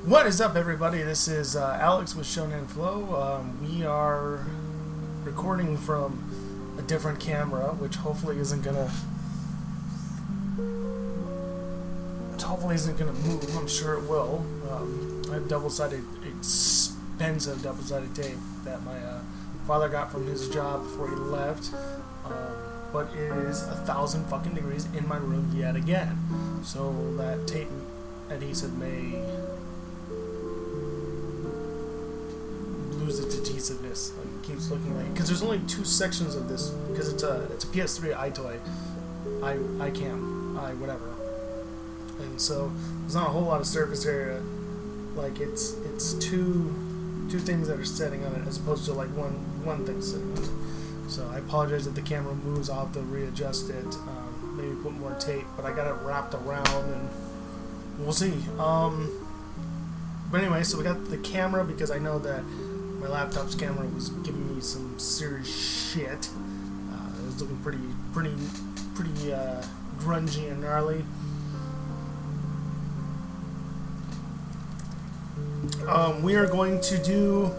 What is up, everybody? This is Alex with Shōnan Flow. We are recording from a different camera, which hopefully isn't gonna move. I'm sure it will. I have double-sided, expensive double-sided tape that my father got from his job before he left. But it is 1,000 fucking degrees in my room yet again. So that tape adhesive may lose its adhesiveness. Like, it keeps looking like, because there's only two sections of this, because it's a PS3 iToy, whatever, and so there's not a whole lot of surface area. Like it's two things that are sitting on it as opposed to like one thing sitting on it. So I apologize if the camera moves. I'll have to readjust it, maybe put more tape, but I got it wrapped around and we'll see. But anyway, so we got the camera because I know that my laptop's camera was giving me some serious shit. It was looking pretty grungy and gnarly. We are going to do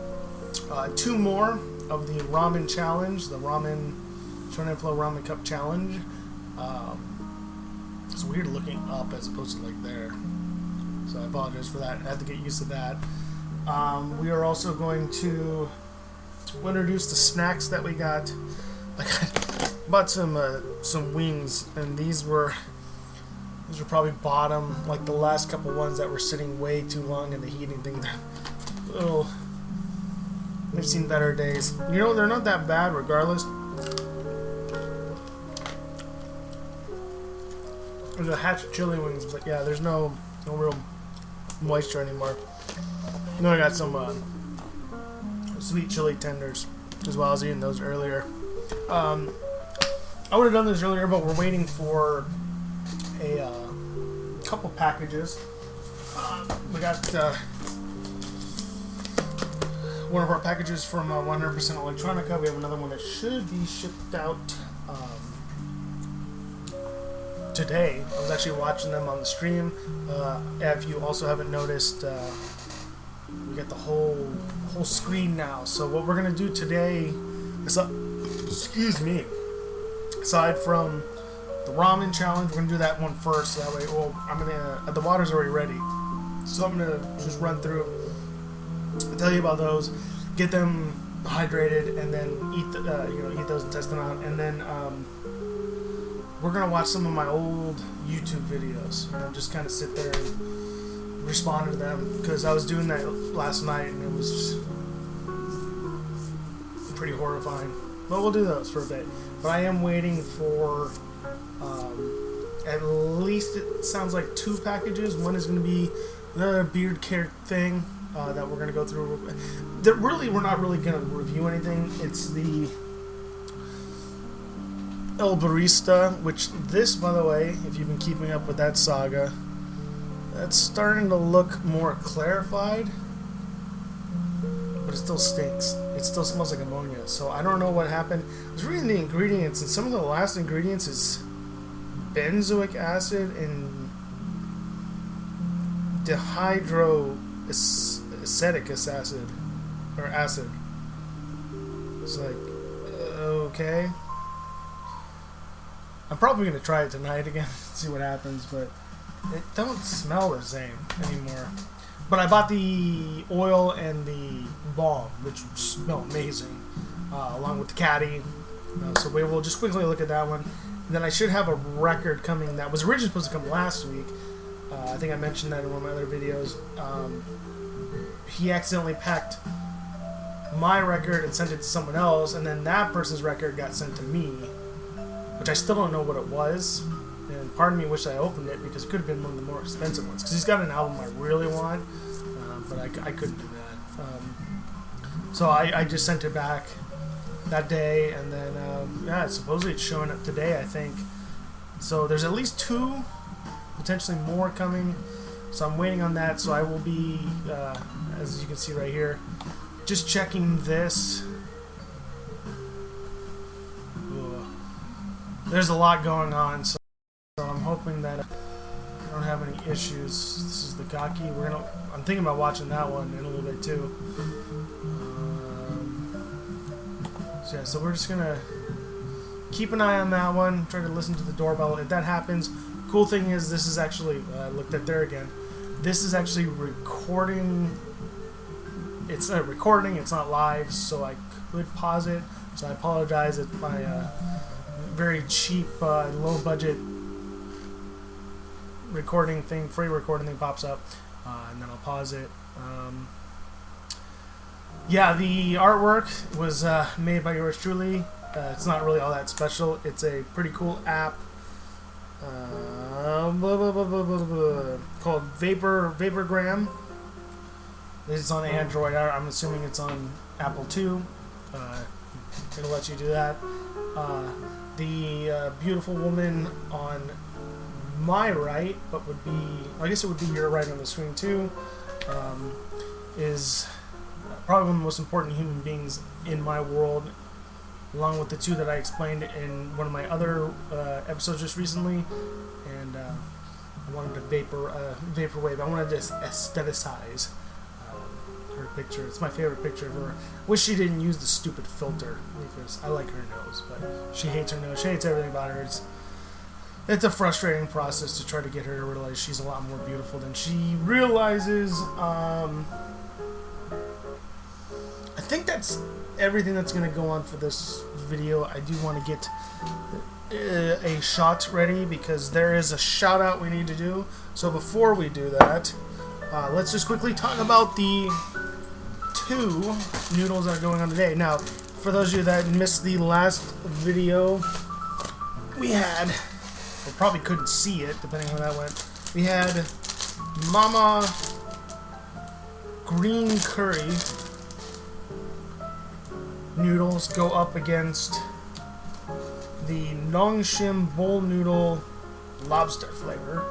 two more of the ramen challenge, the Shōnan Flow ramen cup challenge. It's weird looking up as opposed to like there, so I apologize for that. I had to get used to that. We are also going to introduce the snacks that we got. Like, I bought some wings, and these were probably bottom, like the last couple ones that were sitting way too long in the heating thing. They've seen better days. You know, they're not that bad regardless. There's a hatch of chili wings, but yeah, there's no real moisture anymore. And then I got some sweet chili tenders as well. I was eating those earlier. I would have done this earlier, but we're waiting for a couple packages. We got one of our packages from 100% Electronica. We have another one that should be shipped out today. I was actually watching them on the stream. If you also haven't noticed, we got the whole screen now. So what we're gonna do today is, excuse me, aside from the ramen challenge, we're gonna do that one first. That way, the water's already ready, so I'm gonna just run through, tell you about those, get them hydrated, and then eat those and test them out, and then we're gonna watch some of my old YouTube videos. Just kind of sit there and respond to them, because I was doing that last night and it was pretty horrifying. But we'll do those for a bit. But I am waiting for at least, it sounds like 2 packages. One is going to be another beard care thing that we're going to go through. We're not really going to review anything. It's the El Barista, which this, by the way, if you've been keeping up with that saga, that's starting to look more clarified, but it still stinks. It still smells like ammonia, so I don't know what happened. I was reading the ingredients, and some of the last ingredients is benzoic acid and dihydroacetic acid, or acid. It's like, okay. I'm probably going to try it tonight again, see what happens, but it don't smell the same anymore. But I bought the oil and the balm, which smell amazing, along with the caddy. So we will just quickly look at that one. And then I should have a record coming that was originally supposed to come last week. I think I mentioned that in one of my other videos. He accidentally packed my record and sent it to someone else, and then that person's record got sent to me, which I still don't know what it was. And part of me wished I opened it, because it could have been one of the more expensive ones. Because he's got an album I really want, but I couldn't do that. So I just sent it back that day, and then, supposedly it's showing up today, I think. So there's at least 2, potentially more coming. So I'm waiting on that. So I will be, as you can see right here, just checking this. There's a lot going on, so I'm hoping that don't have any issues. This is the Gaki. I'm thinking about watching that one in a little bit too. So yeah, so we're just gonna keep an eye on that one. Try to listen to the doorbell if that happens. Cool thing is, this is actually I looked at there again. This is actually recording. It's a recording. It's not live, so I could pause it. So I apologize if my very cheap, low budget recording thing, free recording thing pops up, and then I'll pause it. Yeah, the artwork was made by yours truly. It's not really all that special. It's a pretty cool app called Vaporgram. It's on Android. I'm assuming it's on Apple too. It'll let you do that. The beautiful woman on my right, but would be, I guess it would be your right on the screen too, is probably one of the most important human beings in my world, along with the two that I explained in one of my other episodes just recently. And I wanted to vaporwave. I wanted to aestheticize her picture. It's my favorite picture of her. Wish she didn't use the stupid filter, because I like her nose, but she hates her nose. She hates everything about her. It's a frustrating process to try to get her to realize she's a lot more beautiful than she realizes. I think that's everything that's going to go on for this video. I do want to get a shot ready, because there is a shout out we need to do. So before we do that, let's just quickly talk about the 2 noodles that are going on today. Now, for those of you that missed the last video, we had, or probably couldn't see it depending on how that went, we had Mama Green Curry noodles go up against the Nongshim bowl noodle lobster flavor.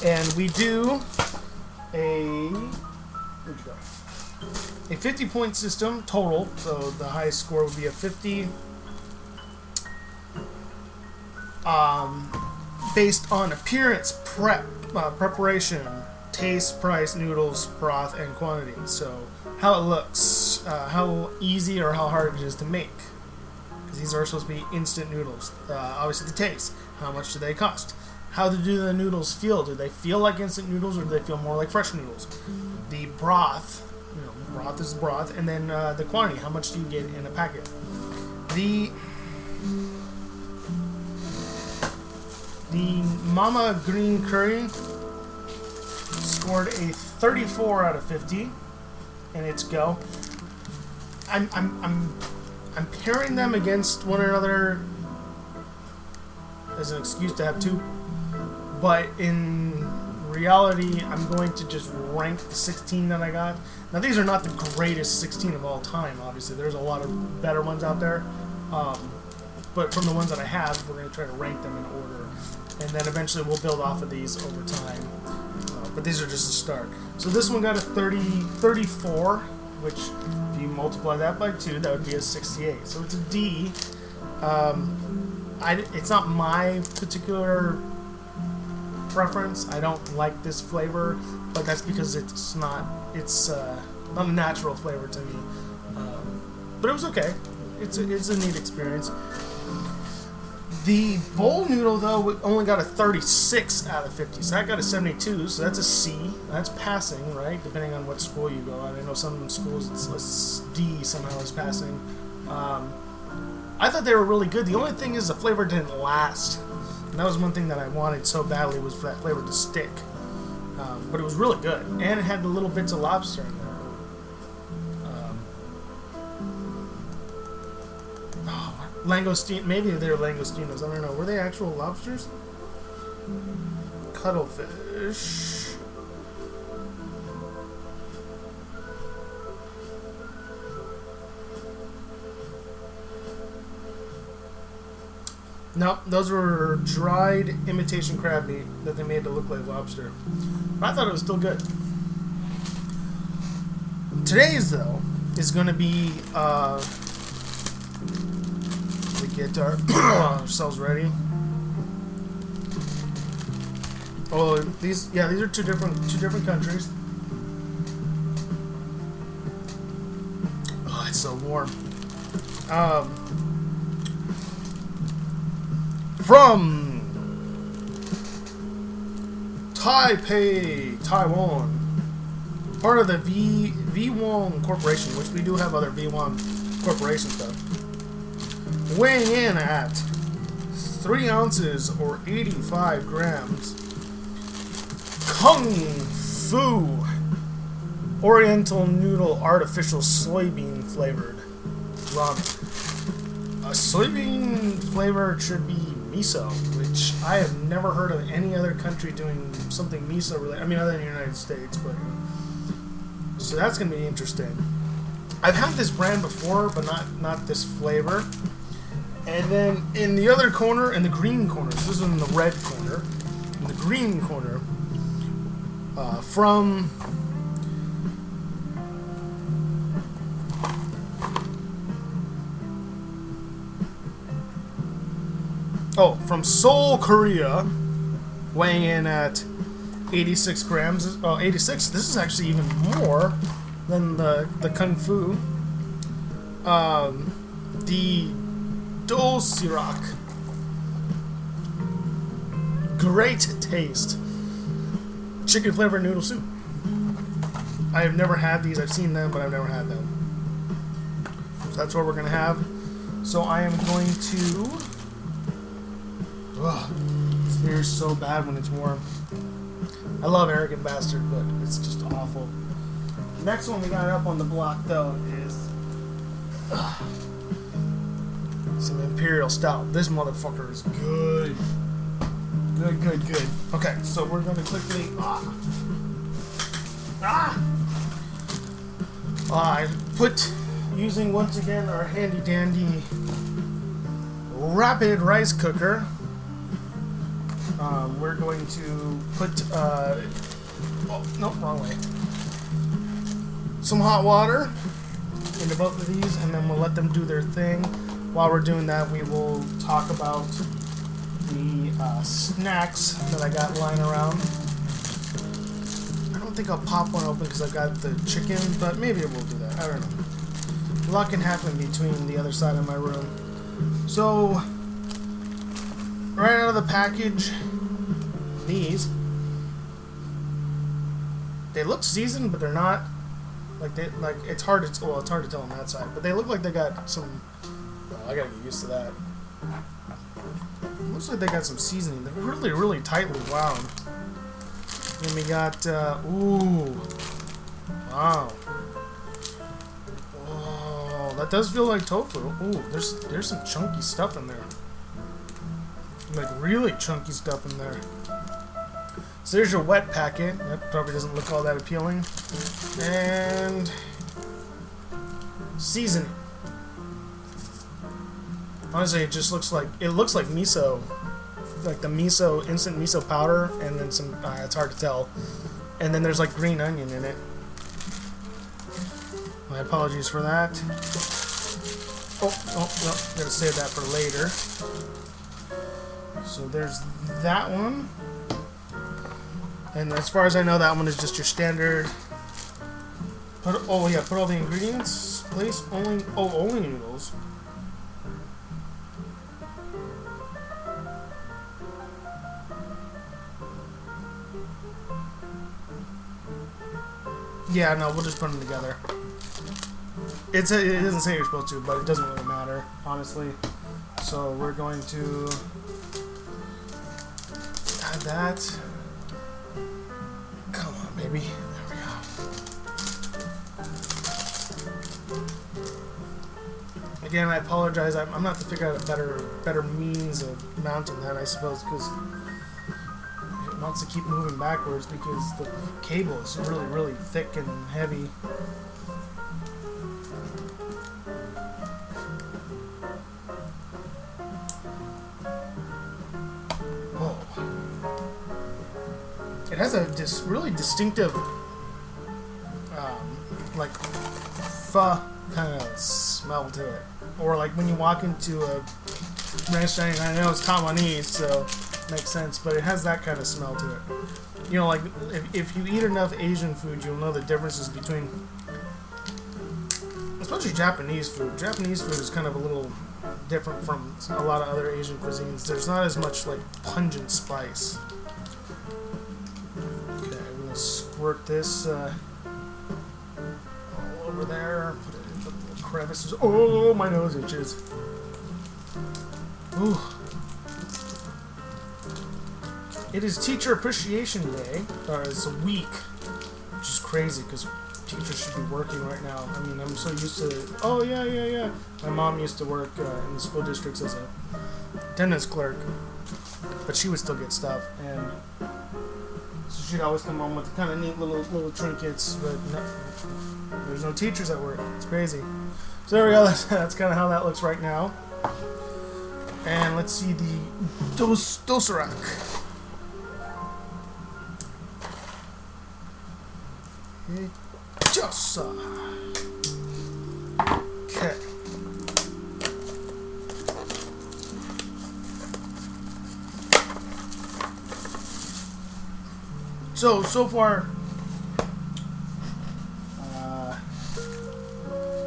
And we do where'd you go? A 50-point system total, so the highest score would be a 50. Based on appearance, preparation, taste, price, noodles, broth, and quantity. So how it looks, how easy or how hard it is to make, because these are supposed to be instant noodles. Obviously the taste, how much do they cost? How do the noodles feel? Do they feel like instant noodles, or do they feel more like fresh noodles? The broth, broth is broth, and then the quantity, how much do you get in a packet? The Mama Green Curry scored a 34 out of 50 in its go. I'm pairing them against one another as an excuse to have 2, but in reality, I'm going to just rank the 16 that I got. Now, these are not the greatest 16 of all time, obviously. There's a lot of better ones out there. But from the ones that I have, we're going to try to rank them in order. And then eventually we'll build off of these over time. But these are just a start. So this one got a 34, which if you multiply that by 2, that would be a 68. So it's a D. It's not my particular preference. I don't like this flavor, but that's because it's not a natural flavor to me. But it was okay. It's a neat experience. The bowl noodle, though, only got a 36 out of 50, so I got a 72, so that's a C. That's passing, right, depending on what school you go on. I know some schools it's a D somehow is passing. I thought they were really good. The only thing is the flavor didn't last. And that was one thing that I wanted so badly, was for that flavor to stick. But it was really good. And it had the little bits of lobster in there. Langoustine, maybe they're langostinos, I don't know. Were they actual lobsters? Cuttlefish. Nope, those were dried imitation crab meat that they made to look like lobster. But I thought it was still good. Today's, though, is going to be, we get ourselves ready. Oh, these are two different countries. Oh, it's so warm. From Taipei, Taiwan, part of the V1 Corporation, which we do have other V1 Corporation stuff, weighing in at 3 ounces or 85 grams, Kung Fu Oriental Noodle Artificial Soybean Flavored Ramen. A soybean flavored should be miso, which I have never heard of any other country doing something miso related. I mean, other than the United States, but so that's gonna be interesting. I've had this brand before, but not this flavor. And then in the other corner, in the green corner, so this is in the red corner, in the green corner, from Seoul, Korea, weighing in at 86 grams. Oh, 86. This is actually even more than the Kung Fu. The Dosirak. Great taste. Chicken flavored noodle soup. I have never had these. I've seen them, but I've never had them. So that's what we're going to have. So I am going to... Ugh, this beer is so bad when it's warm. I love Arrogant Bastard, but it's just awful. The next one we got up on the block, though, is... some Imperial Stout. This motherfucker is good. Good. Okay, so we're going to quickly... I put, using once again our handy dandy rapid rice cooker, we're going to put, wrong way. Some hot water into both of these, and then we'll let them do their thing. While we're doing that, we will talk about the snacks that I got lying around. I don't think I'll pop one open because I've got the chicken, but maybe I will do that. I don't know. A lot can happen between the other side of my room. So, right out of the package, these. They look seasoned, but they're not. It's hard to tell on that side, but they look like they got some. Well, I gotta get used to that. Looks like they got some seasoning. They're really tightly wound. Then we got ooh, wow. Oh, that does feel like tofu. Ooh, there's some chunky stuff in there. Like really chunky stuff in there. So there's your wet packet. That probably doesn't look all that appealing. And seasoning. Honestly, it just looks like miso, like the miso, instant miso powder, and then some. It's hard to tell. And then there's like green onion in it. My apologies for that. Oh no, gotta save that for later. So there's that one. And as far as I know, that one is just your standard. Put all the ingredients. Place only noodles. Yeah, no, we'll just put them together. It doesn't say you're supposed to, but it doesn't really matter, honestly. So we're going to add that. Come on, baby. There we go. Again, I apologize. I'm gonna have to figure out a better means of mounting that, I suppose, because it wants to keep moving backwards because the cable is really thick and heavy. Whoa. It has a really distinctive, like, pho kind of smell to it. Or like when you walk into a restaurant, I know it's Taiwanese, so makes sense, but it has that kind of smell to it. You know, like if you eat enough Asian food, you'll know the differences between, especially Japanese food. Japanese food is kind of a little different from a lot of other Asian cuisines. There's not as much like pungent spice. Okay, I'm gonna squirt this all over there. Put it into the little crevices. Oh, my nose itches. Ooh. It is Teacher Appreciation Day, or it's a week, which is crazy because teachers should be working right now. I mean, I'm so used to, oh yeah. My mom used to work in the school districts as a attendance clerk, but she would still get stuff, and so she'd always come home with kind of neat little trinkets, but no, there's no teachers at work. It's crazy. So there we go. That's kind of how that looks right now. And let's see the Dosarak. Okay. So far,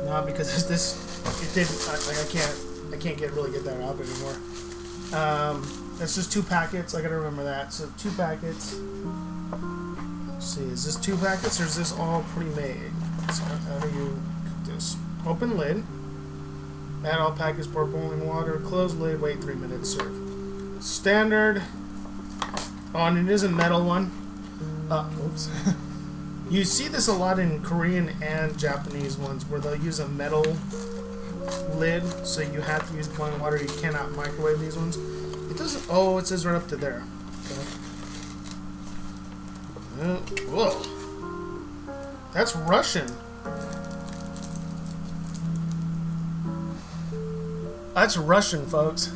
not because this, it didn't, like I can't really get that out anymore. That's just 2 packets. I gotta remember that. So 2 packets. Let's see, is this 2 packets or is this all pre-made? So how do you cook this? Open lid. Add all packets, pour boiling water. Close lid. Wait 3 minutes. Serve. Standard. Oh, and it is a metal one. Oops. You see this a lot in Korean and Japanese ones where they'll use a metal lid, so you have to use boiling water. You cannot microwave these ones. It doesn't. Oh, it says right up to there. Okay. Whoa. That's Russian. That's Russian, folks.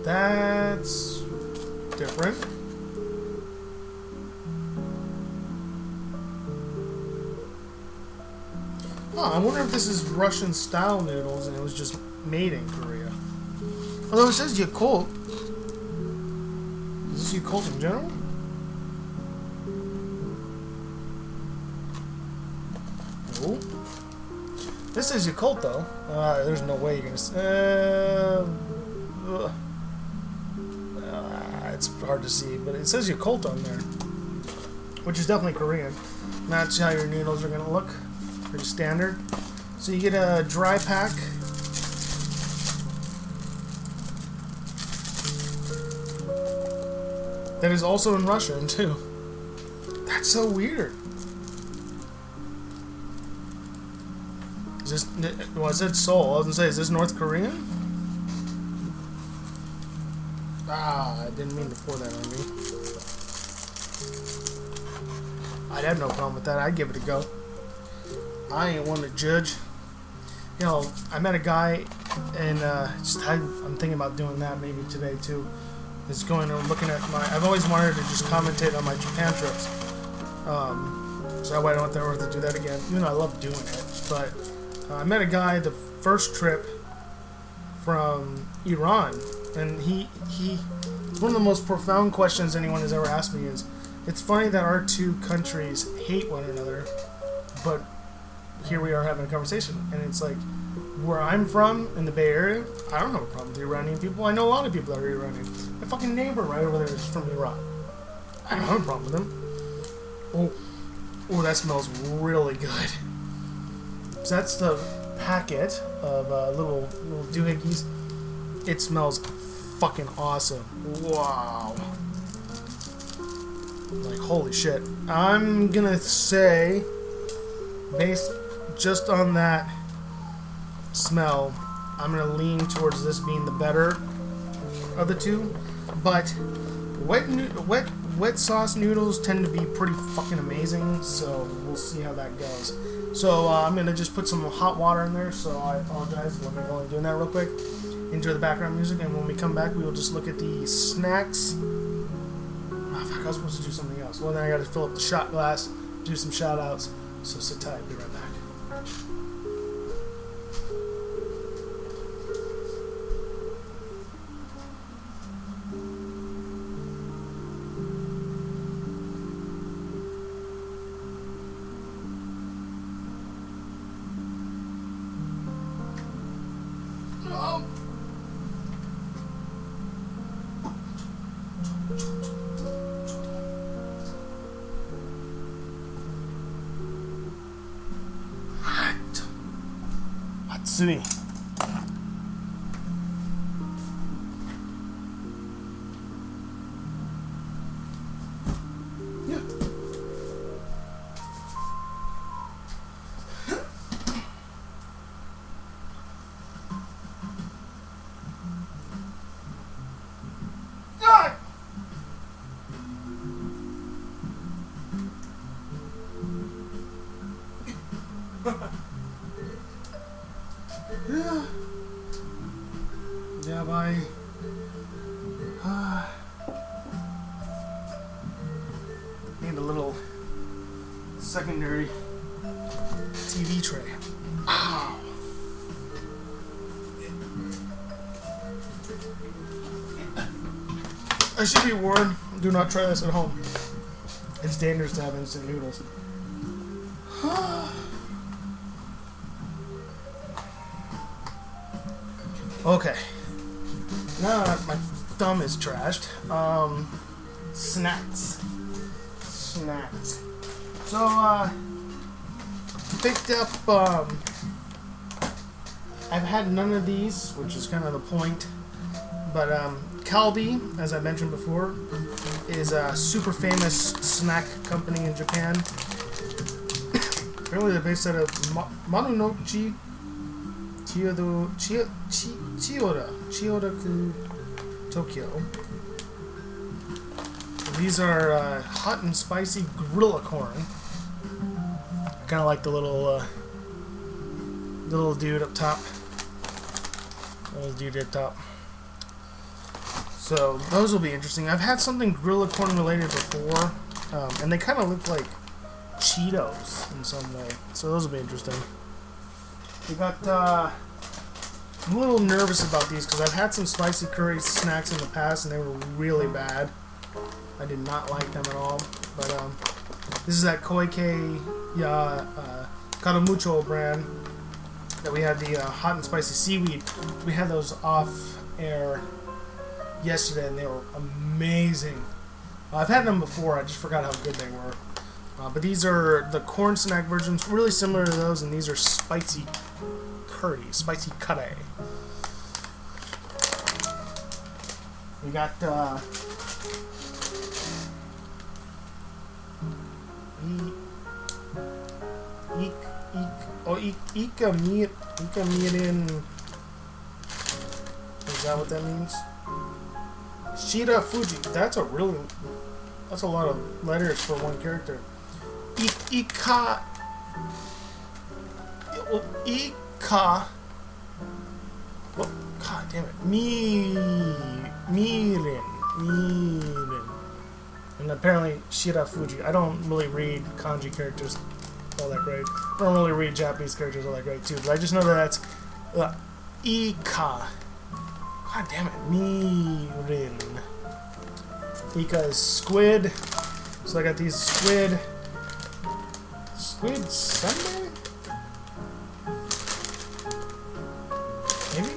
That's different. Oh, I wonder if this is Russian style noodles and it was just made in Korea. Although it says Yakult. Is this Yakult in general? Oh. This is Yakult though. There's no way you're gonna. It's hard to see, but it says Yakult on there, which is definitely Korean. That's how your noodles are gonna look. Pretty standard. So you get a dry pack. That is also in Russian too. That's so weird. Is this? Well, I said Seoul. I was gonna say, is this North Korean? Ah, I didn't mean to pour that on me. I'd have no problem with that. I'd give it a go. I ain't one to judge. You know, I met a guy, and I'm thinking about doing that maybe today too. Is going and looking at my. I've always wanted to just commentate on my Japan trips. So that way I don't have to do that again. You know, I love doing it. But I met a guy the first trip from Iran, and he one of the most profound questions anyone has ever asked me is, it's funny that our 2 countries hate one another, but here we are having a conversation, and it's like, where I'm from in the Bay Area, I don't have a problem with the Iranian people. I know a lot of people that are Iranian. My fucking neighbor right over there is from Iran. I don't have a problem with them. Oh, that smells really good. So that's the packet of little doohickeys. It smells fucking awesome. Wow. Like, holy shit. I'm gonna say, based just on that smell, I'm gonna lean towards this being the better of the 2. But wet sauce noodles tend to be pretty fucking amazing, so we'll see how that goes. So I'm gonna just put some hot water in there, so I apologize. Let me go and doing that real quick. Enjoy the background music, and when we come back, we will just look at the snacks. Oh, fuck, I was supposed to do something else. Well, then I gotta fill up the shot glass, do some shout outs. So sit tight, be right back. Sui. Yeah, bye. Need a little secondary TV tray. Ow. I should be warned, do not try this at home. It's dangerous to have instant noodles. Okay. Now that my thumb is trashed, snacks. So, picked up, I've had none of these, which is kind of the point, but, Calbee, as I mentioned before, is a super famous snack company in Japan. Apparently they're based out of Manunochi Chiyoda-ku, Tokyo. These are hot and spicy gorilla corn. Kind of like the little dude up top. So those will be interesting. I've had something gorilla corn related before, and they kind of look like Cheetos in some way. So those will be interesting. We got, I'm a little nervous about these because I've had some spicy curry snacks in the past and they were really bad. I did not like them at all. But this is that Koike Karamucho brand that we had the hot and spicy seaweed. We had those off air yesterday and they were amazing. I've had them before, I just forgot how good they were. But these are the corn snack versions, really similar to those, and these are spicy curry, spicy curry. We got Ika mirin. Is that what that means? Shira Fuji. That's a lot of letters for one character. Ika. Oh, God damn it. Mirin. And apparently Shira Fuji. I don't really read kanji characters all that great. I don't really read Japanese characters all that great too. But I just know that that's Ika. God damn it. Mirin. Ika is squid. So I got these squid sundae? Maybe?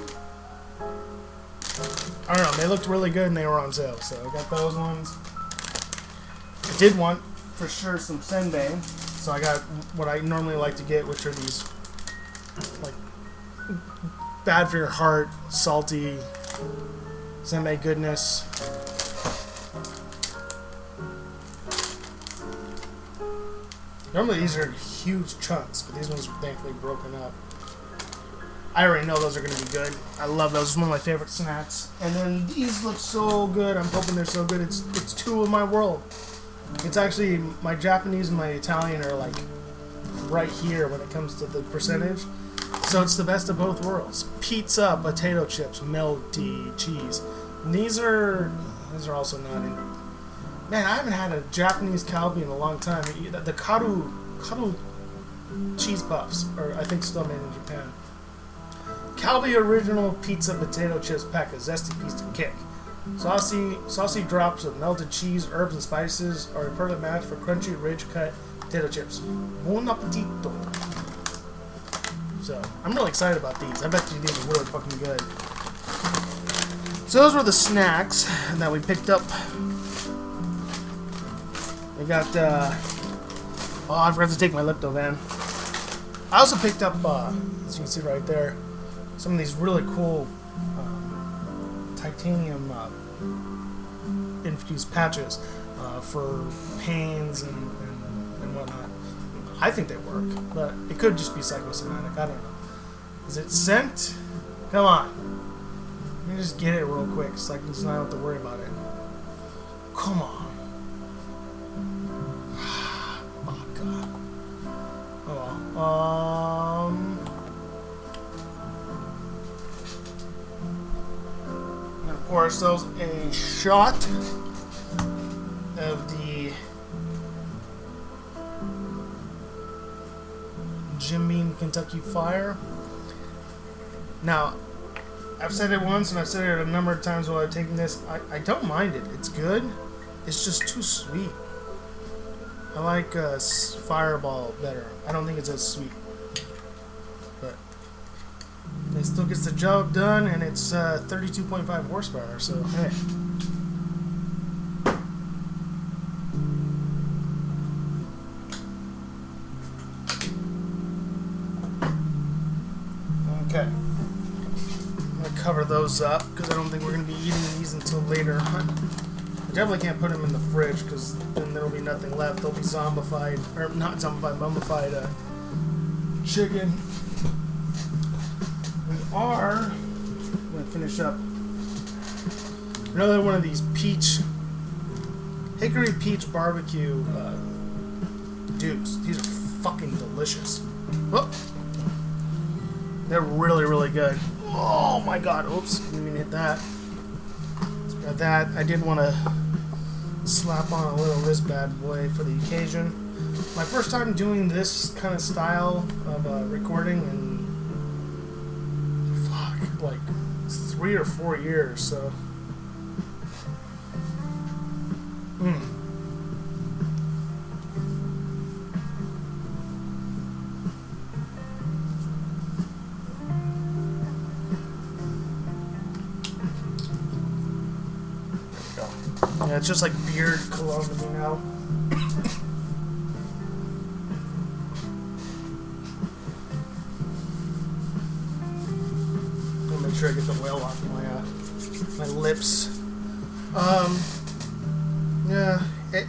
I don't know, they looked really good and they were on sale, so I got those ones. I did want, for sure, some senbei, so I got what I normally like to get, which are these, like, bad for your heart, salty senbei goodness. Normally these are huge chunks, but these ones are thankfully broken up. I already know those are going to be good. I love those. It's one of my favorite snacks. And then these look so good. I'm hoping they're so good. It's two of my world. It's actually, my Japanese and my Italian are like right here when it comes to the percentage. So it's the best of both worlds. Pizza, potato chips, melty cheese. And these are also not in. Man, I haven't had a Japanese Calbee in a long time. The karu cheese puffs are, I think, still made in Japan. Calbee original pizza potato chips pack a zesty piece to kick. Saucy drops of melted cheese, herbs, and spices are a perfect match for crunchy, rich cut potato chips. Buon appetito. So, I'm really excited about these. I bet you these are really fucking good. So those were the snacks that we picked up. We got, oh, I forgot to take my Devan. I also picked up, as you can see right there, some of these really cool titanium infused patches for pains and whatnot. I think they work, but it could just be psychosomatic. I don't know. Is it scent? Come on. Let me just get it real quick so I can just not have to worry about it. Come on. Oh, God. Oh, well. I'm going to pour ourselves a shot of the Jim Beam Kentucky Fire. Now, I've said it once and I've said it a number of times while I'm taking this. I don't mind it. It's good. It's just too sweet. I like Fireball better. I don't think it's as sweet. But it still gets the job done, and it's 32.5 horsepower, so hey. Okay. I'm going to cover those up because I don't think we're going to be eating these until later on. I definitely can't put them in the fridge because then there will be nothing left. They'll be zombified, or not zombified, mummified chicken. We are going to finish up another one of these hickory peach barbecue dukes. These are fucking delicious. Whoop. They're really, really good. Oh my god. Oops. Didn't mean to hit that. So got that. I did want to slap on a little wrist bad boy for the occasion. My first time doing this kind of style of recording in like 3 or 4 years, so yeah, it's just like beard cologne to me now. I'll make sure I get the oil off my lips. Yeah, I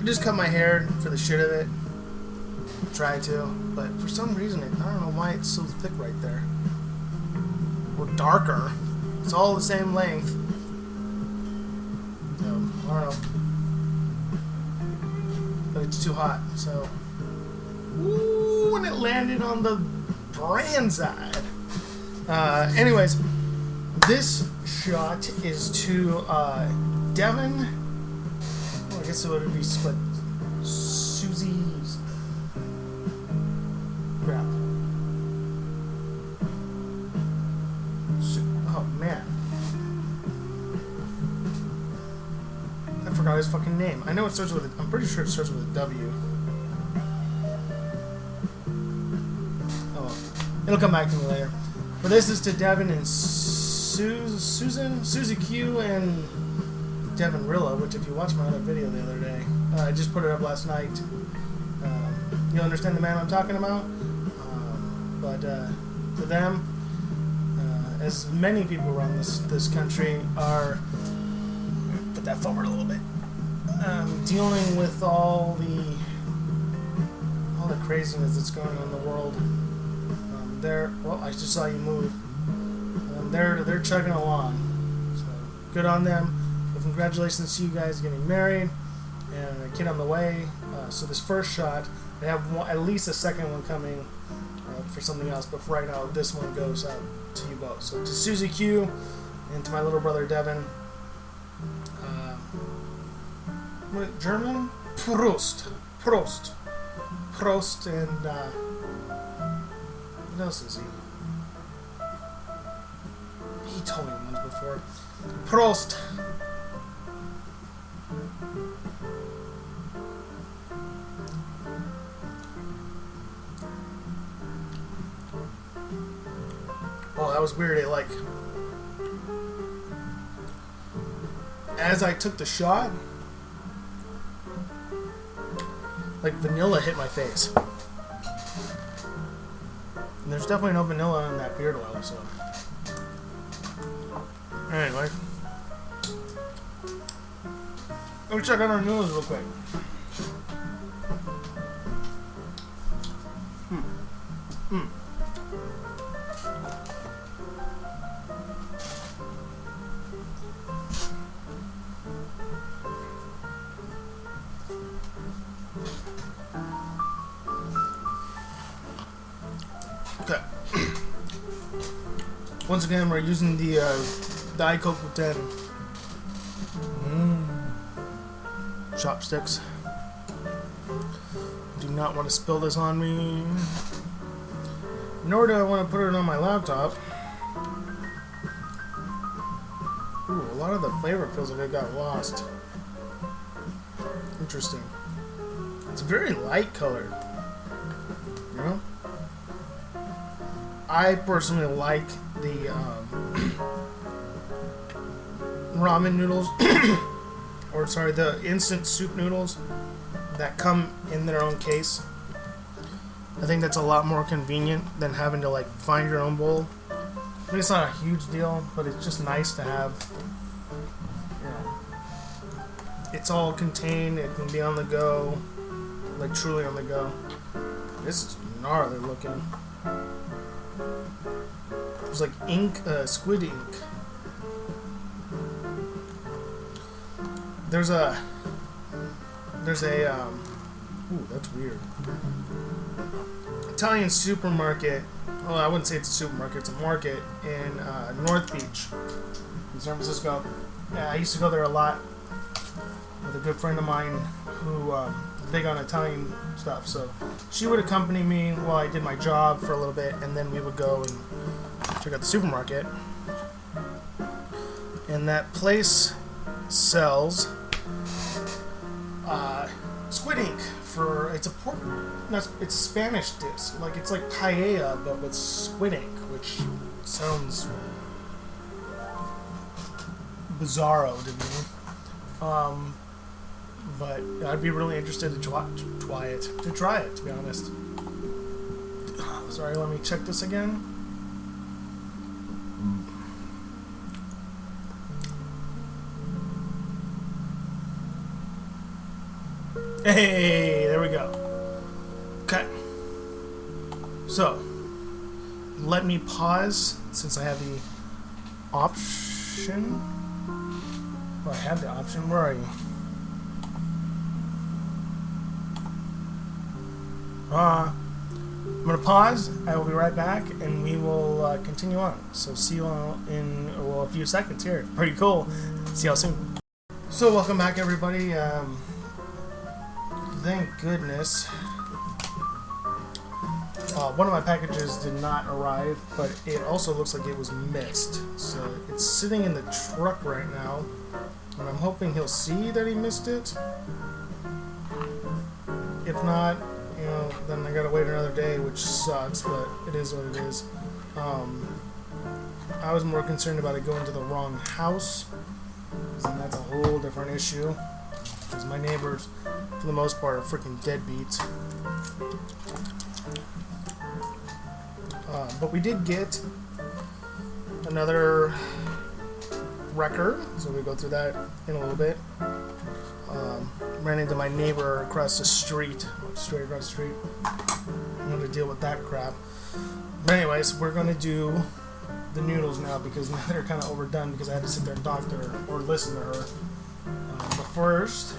just cut my hair for the shit of it. Try to, but for some reason, I don't know why it's so thick right there. Or darker. It's all the same length. I don't know. But it's too hot, so. Ooh, and it landed on the brand side. Anyways, this shot is to Devan. Well, I guess it would be split. Susie's. Crap. Oh, man. I forgot his fucking name. I know it starts with I'm pretty sure it starts with a W. Oh, it'll come back to me later. But this is to Devan and Susie Q and Devan Rilla, which if you watched my other video the other day, I just put it up last night. You'll understand the man I'm talking about. But to them, as many people around this country are, put that forward a little bit, dealing with all the craziness that's going on in the world. Well, I just saw you move. They're chugging along. So good on them. But congratulations to you guys getting married and a kid on the way. So this first shot, I have at least a second one coming for something else. But for right now, this one goes out to you both. So to Susie Q and to my little brother Devan. What, German? Prost, and what else is he? He told me once before. Prost. Oh, that was weird. As I took the shot, like vanilla hit my face. And there's definitely no vanilla in that beard oil, so. Anyway. Let me check out our noodles real quick. Okay. Once again, we're using the Diet Coke with 10 chopsticks. Do not want to spill this on me. Nor do I want to put it on my laptop. Ooh, a lot of the flavor feels like it got lost. Interesting. It's very light colored. You know? I personally like the ramen noodles, or sorry, the instant soup noodles that come in their own case. I think that's a lot more convenient than having to like find your own bowl. I mean, it's not a huge deal, but it's just nice to have. You know, it's all contained. It can be on the go, like truly on the go. This is gnarly looking. It's like ink, squid ink. There's a, ooh, that's weird. Italian supermarket. Well, I wouldn't say it's a supermarket. It's a market in North Beach, in San Francisco. Yeah, I used to go there a lot with a good friend of mine who is big on Italian stuff. So she would accompany me while I did my job for a little bit, and then we would go and check out the supermarket. And that place sells squid ink for it's a Spanish dish. Like it's like paella but with squid ink, which sounds bizarro to me. But I'd be really interested to try it. To be honest. Sorry, let me check this again. Hey, there we go. Okay. So, let me pause since I have the option. Oh, I have the option. Where are you? I'm going to pause. I will be right back, and we will continue on. So, see you all in a few seconds here. Pretty cool. See y'all soon. So, welcome back, everybody. Thank goodness. One of my packages did not arrive, but it also looks like it was missed. So it's sitting in the truck right now, and I'm hoping he'll see that he missed it. If not, you know, then I gotta wait another day, which sucks, but it is what it is. I was more concerned about it going to the wrong house, and that's a whole different issue. Because my neighbors, for the most part, are freaking deadbeats. But we did get another record, so we'll go through that in a little bit. Ran into my neighbor across the street, straight across the street. I'm going to deal with that crap. But anyways, we're going to do the noodles now because now they're kind of overdone because I had to sit there and talk to her or listen to her. But first,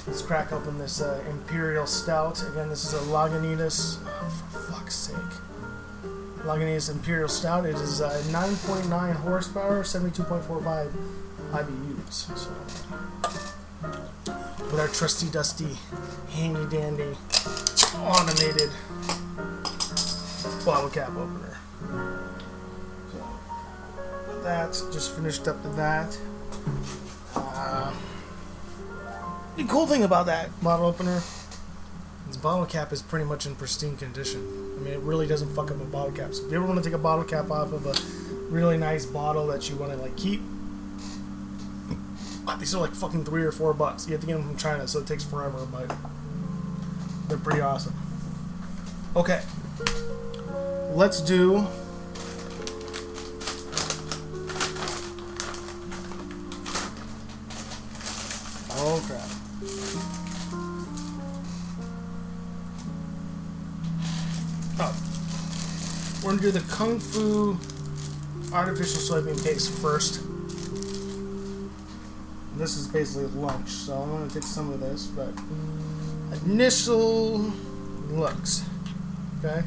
let's crack open this Imperial Stout. Again, this is a Lagunitas. Oh, for fuck's sake. Lagunitas Imperial Stout. It is 9.9 horsepower, 72.45 IBUs. So, with our trusty, dusty, handy dandy, automated bottle cap opener. So, that just finished up with that. The cool thing about that bottle opener, this bottle cap is pretty much in pristine condition. I mean, it really doesn't fuck up a bottle cap. So if you ever want to take a bottle cap off of a really nice bottle that you want to like keep, these are like fucking $3 or $4. You have to get them from China, so it takes forever. But They're pretty awesome. Okay. Let's do... Oh, crap. Oh. We're going to do the Kung Fu artificial soybean paste first. This is basically lunch, so I'm going to take some of this, but initial looks. Okay?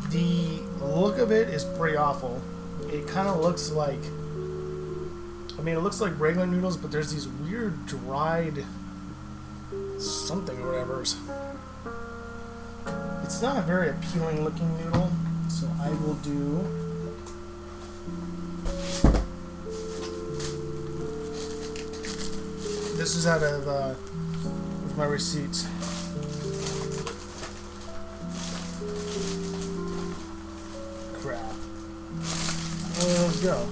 The look of it is pretty awful. It kind of looks like... I mean, it looks like regular noodles, but there's these weird dried something or whatever. It's not a very appealing looking noodle, so I will do... This is out of my receipts. Crap. Let's go.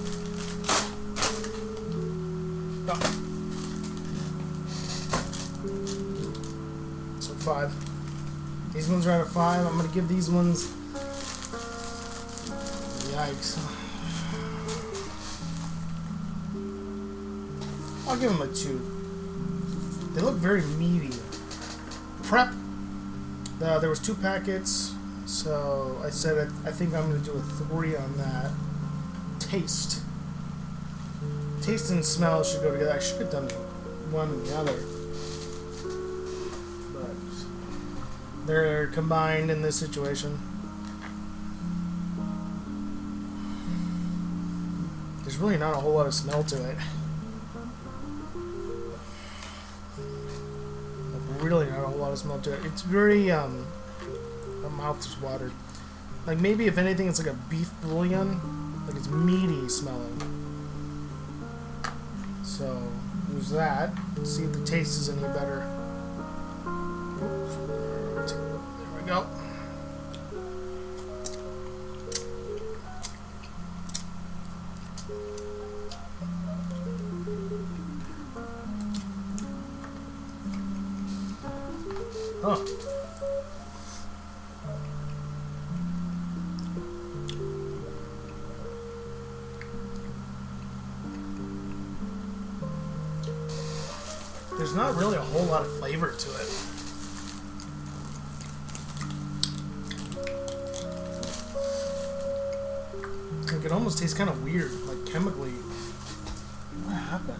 Oh. So 5. These ones are out of 5. I'm gonna give these ones. Yikes. I'll give them a 2. They look very meaty. Prep. There was 2 packets, so I said I think I'm going to do a 3 on that. Taste. Taste and smell should go together. I should have done one and the other. But they're combined in this situation. There's really not a whole lot of smell to it. Really not a whole lot of smell to it. It's very, my mouth is watered. Like, maybe if anything, it's like a beef bouillon. Like, it's meaty smelling. So, use that. See if the taste is any better. Oops. There we go. Oh. There's not really a whole lot of flavor to it. Like, it almost tastes kind of weird, like chemically. What happened?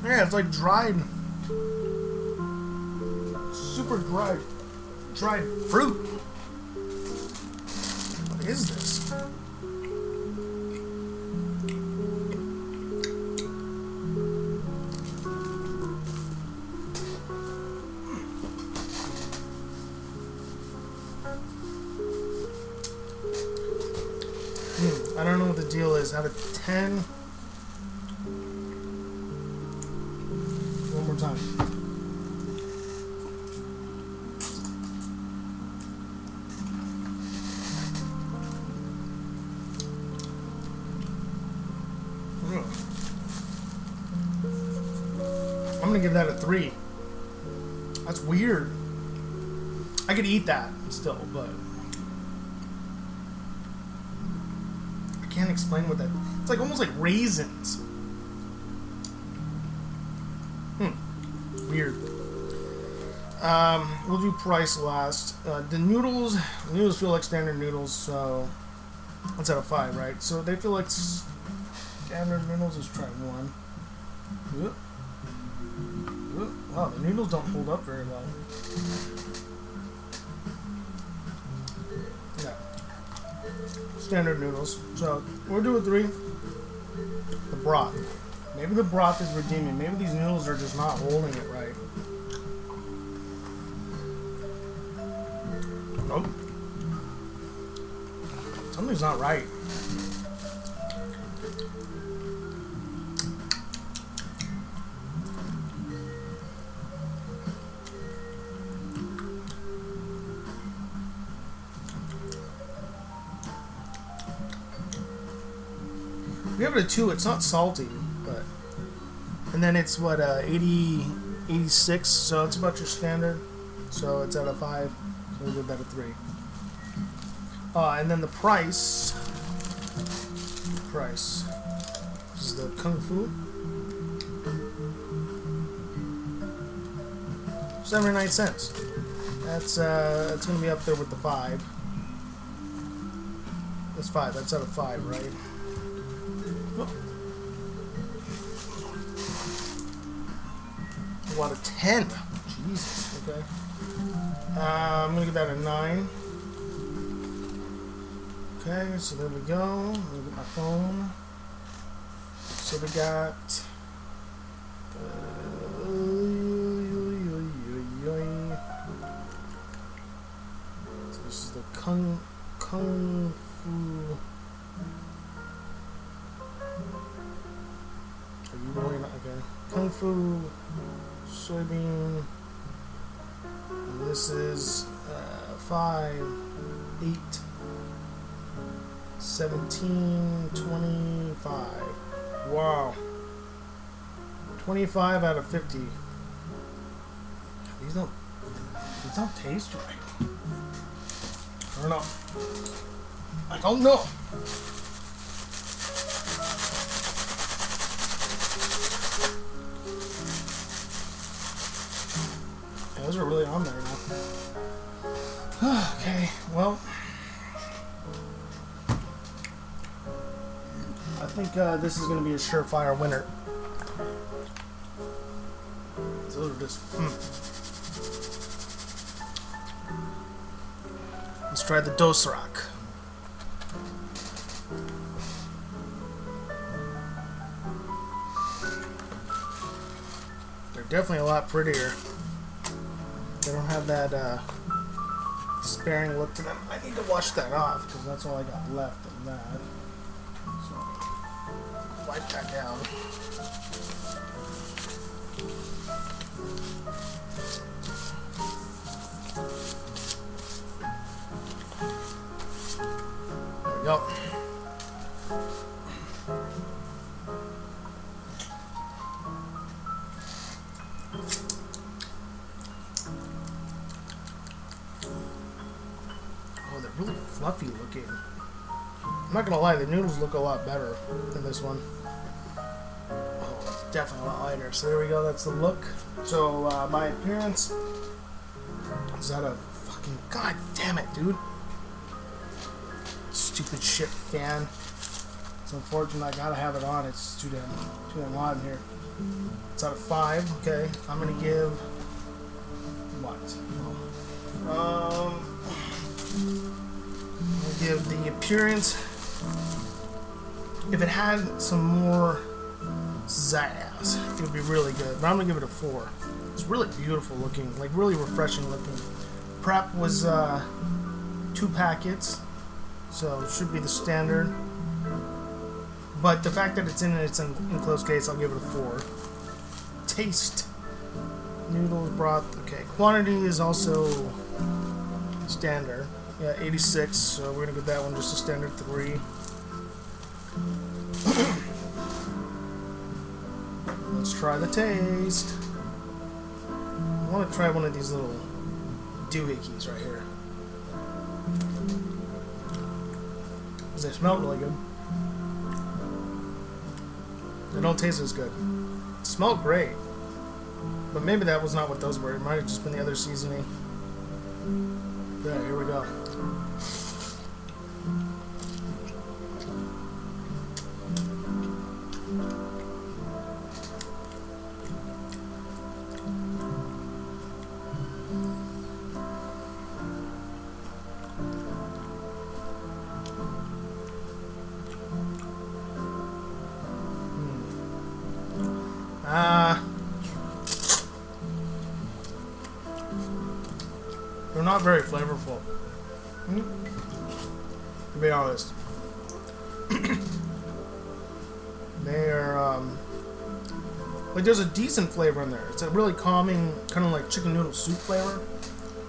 Yeah, it's like dried, super dried fruit. What is this? I don't know what the deal is. Out of 10. One more time. I'm gonna give that a 3. That's weird. I could eat that still, but I can't explain what that. It's like almost like raisins. Weird. We'll do price last. The noodles feel like standard noodles, so that's out of 5, right? So they feel like standard noodles. Let's try 1. Wow, the noodles don't hold up very well. Yeah. Standard noodles. So we'll do a 3. The broth. Maybe the broth is redeeming. Maybe these noodles are just not holding it right. Nope. Something's not right. give it a 2. It's not salty, but and then it's what 86, so it's about your standard. So it's at a 5. So we'll give that a 3. And then the price. This is the Kung Fu. 79 cents. That's gonna be up there with the 5. That's 5. That's out of 5, right? Oh. What, a 10? Jesus. Okay. I'm gonna give that a 9. Okay, so there we go. Look at my phone. So we got. So this is the Kung Fu. Are you rolling? Okay. Kung Fu soybean. And this is 5, 8, 17, 25. Wow. 25 out of 50. These don't taste right. I don't know. I don't know. Yeah, those are really on there now. Okay, well. I think this is going to be a surefire winner. Those are just. Let's try the Dosrak. They're definitely a lot prettier. They don't have that despairing look to them. I need to wash that off because that's all I got left of that. So, wipe that down. There we go. Oh, they're really fluffy looking. I'm not gonna lie, the noodles look a lot better than this one. Oh, it's definitely a lot lighter. So there we go, that's the look. So my appearance is that a fucking god damn it, dude. Stupid shit fan. It's unfortunate I gotta have it on. It's too damn hot in here. It's out of 5. Okay, I'm gonna give what? I'm gonna give the appearance. If it had some more zazz, it would be really good. But I'm gonna give it a 4. It's really beautiful looking, like really refreshing looking. Prep was 2 packets, so it should be the standard. But the fact that it's in its enclosed case, I'll give it a 4. Taste. Noodles, broth. Okay, quantity is also standard. Yeah, 86, so we're gonna give that one just a standard 3. Let's try the taste. I want to try one of these little doohickeys right here. Because they smell really good. They don't taste as good. They smell great. But maybe that was not what those were. It might have just been the other seasoning. Yeah, here we go. They're not very flavorful. To be honest. They are, like there's a decent flavor in there. It's a really calming, kind of like chicken noodle soup flavor.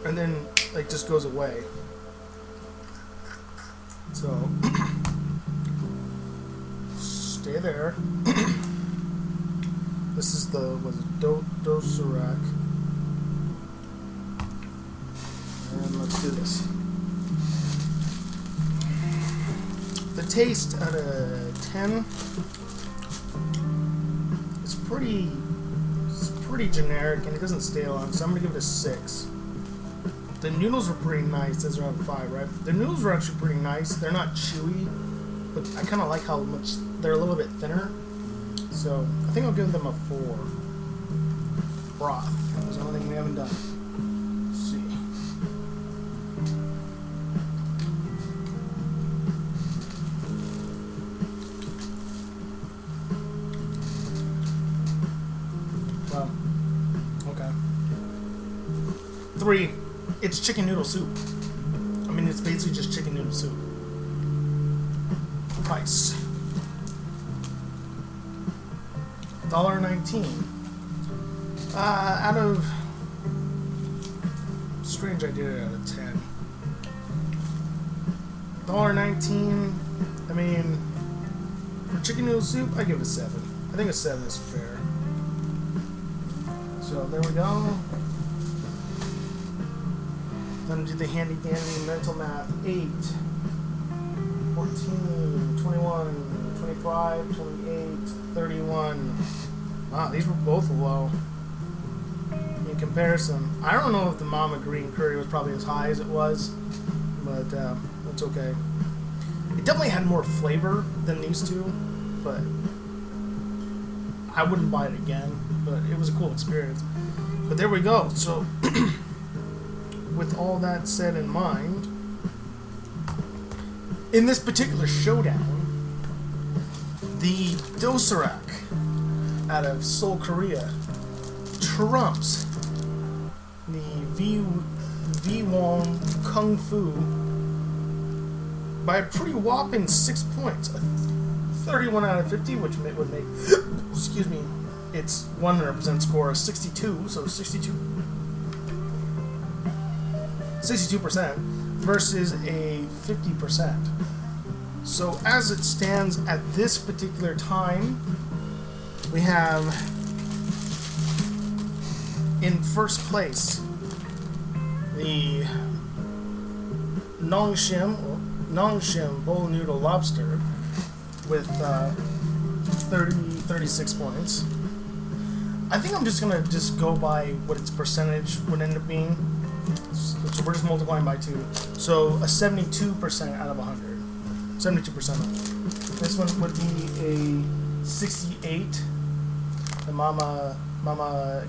And then, like, just goes away. So, stay there. This is the Dosarak. And let's do this. The taste out of 10 is pretty generic, and it doesn't stay long, so I'm gonna give it a 6. The noodles were pretty nice. Those are out of 5, right? The noodles were actually pretty nice. They're not chewy, but I kind of like how much they're a little bit thinner. So I think I'll give them a 4. Broth. That's the only thing we haven't done. Let's see. Well, okay. 3. It's chicken noodle soup. I mean, it's basically just chicken noodle soup. Price. $1.19. Out of... Strange I did it out of 10. $1.19. I mean, for chicken noodle soup, I give it a 7. I think a 7 is fair. So there we go. Then do the handy dandy mental math. 8, 14, 21, 25, 28, 31. Wow, these were both low. In comparison, I don't know if the Mama Green Curry was probably as high as it was, but that's okay. It definitely had more flavor than these two, but I wouldn't buy it again, but it was a cool experience. But there we go. So with all that said in mind, in this particular showdown, the Dosarak out of Seoul, Korea trumps the V1 Kung Fu by a pretty whopping 6 points. A 31 out of 50, which would make, excuse me, its 100% score a 62, so 62% versus a 50%. So as it stands at this particular time, we have in first place the Nongshim Bowl Noodle Lobster with 36 points. I think I'm just gonna go by what its percentage would end up being. So we're just multiplying by 2. So a 72% out of 100. 72%. This one would be a 68. The Mama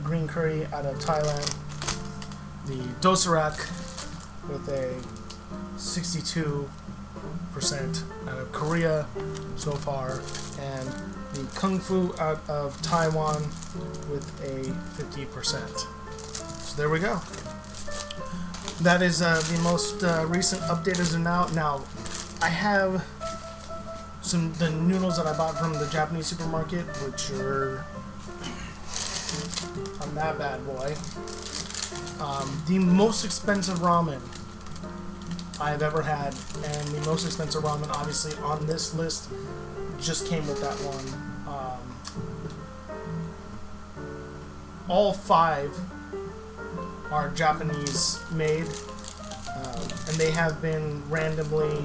Green Curry out of Thailand. The Dosarak with a 62% out of Korea so far, and the Kung Fu out of Taiwan with a 50%. So there we go. That is the most recent update as of now. Now, I have the noodles that I bought from the Japanese supermarket, which are on that bad boy. The most expensive ramen I've ever had, and the most expensive ramen, obviously, on this list just came with that one. All 5 are Japanese made, and they have been randomly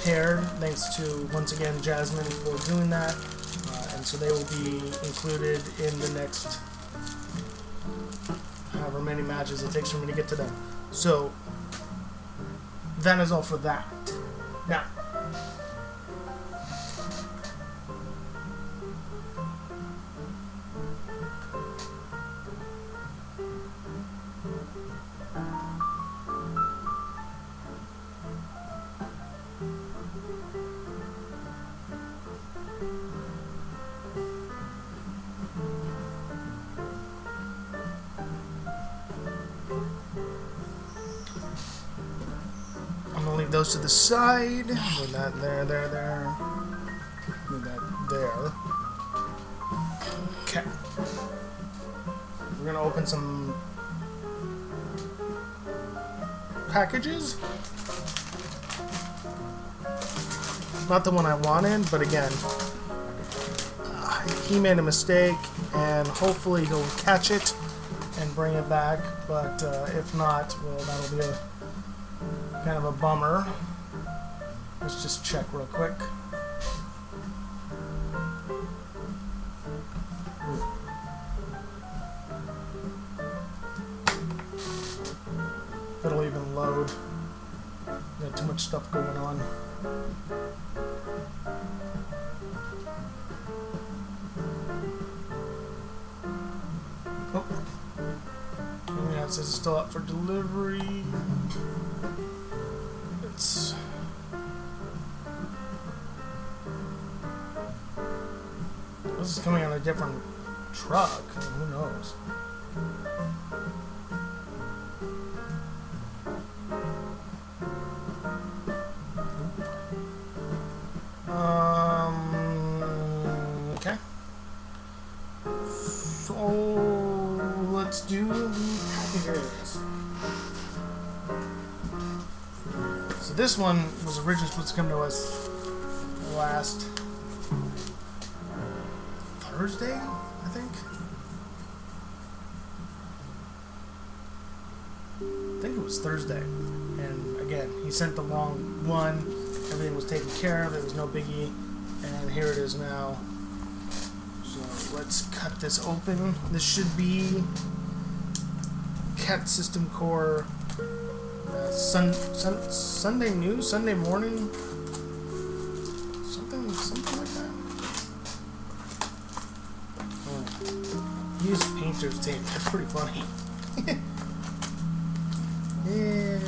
paired, thanks to, once again, Jasmine for doing that, and so they will be included in the next however many matches it takes for me to get to them. So that is all for that. Now, those to the side. Move that there. Move that there. Okay. We're gonna open some packages. Not the one I wanted, but again, he made a mistake, and hopefully he'll catch it and bring it back. But if not, well, that'll be a kind of a bummer. Let's just check real quick. It'll even load. Got too much stuff going on. Oh. Yeah, it says it's still up for delivery. It's... This is coming on a different truck. Who knows? Okay. So let's do packages. So this one was originally supposed to come to us last Thursday, I think. I think it was Thursday. And again, he sent the wrong one. Everything was taken care of. There was no biggie. And here it is now. So let's cut this open. This should be Cat System Core Sunday news, Sunday morning. Something like that. Use painter's tape. That's pretty funny. Yeah.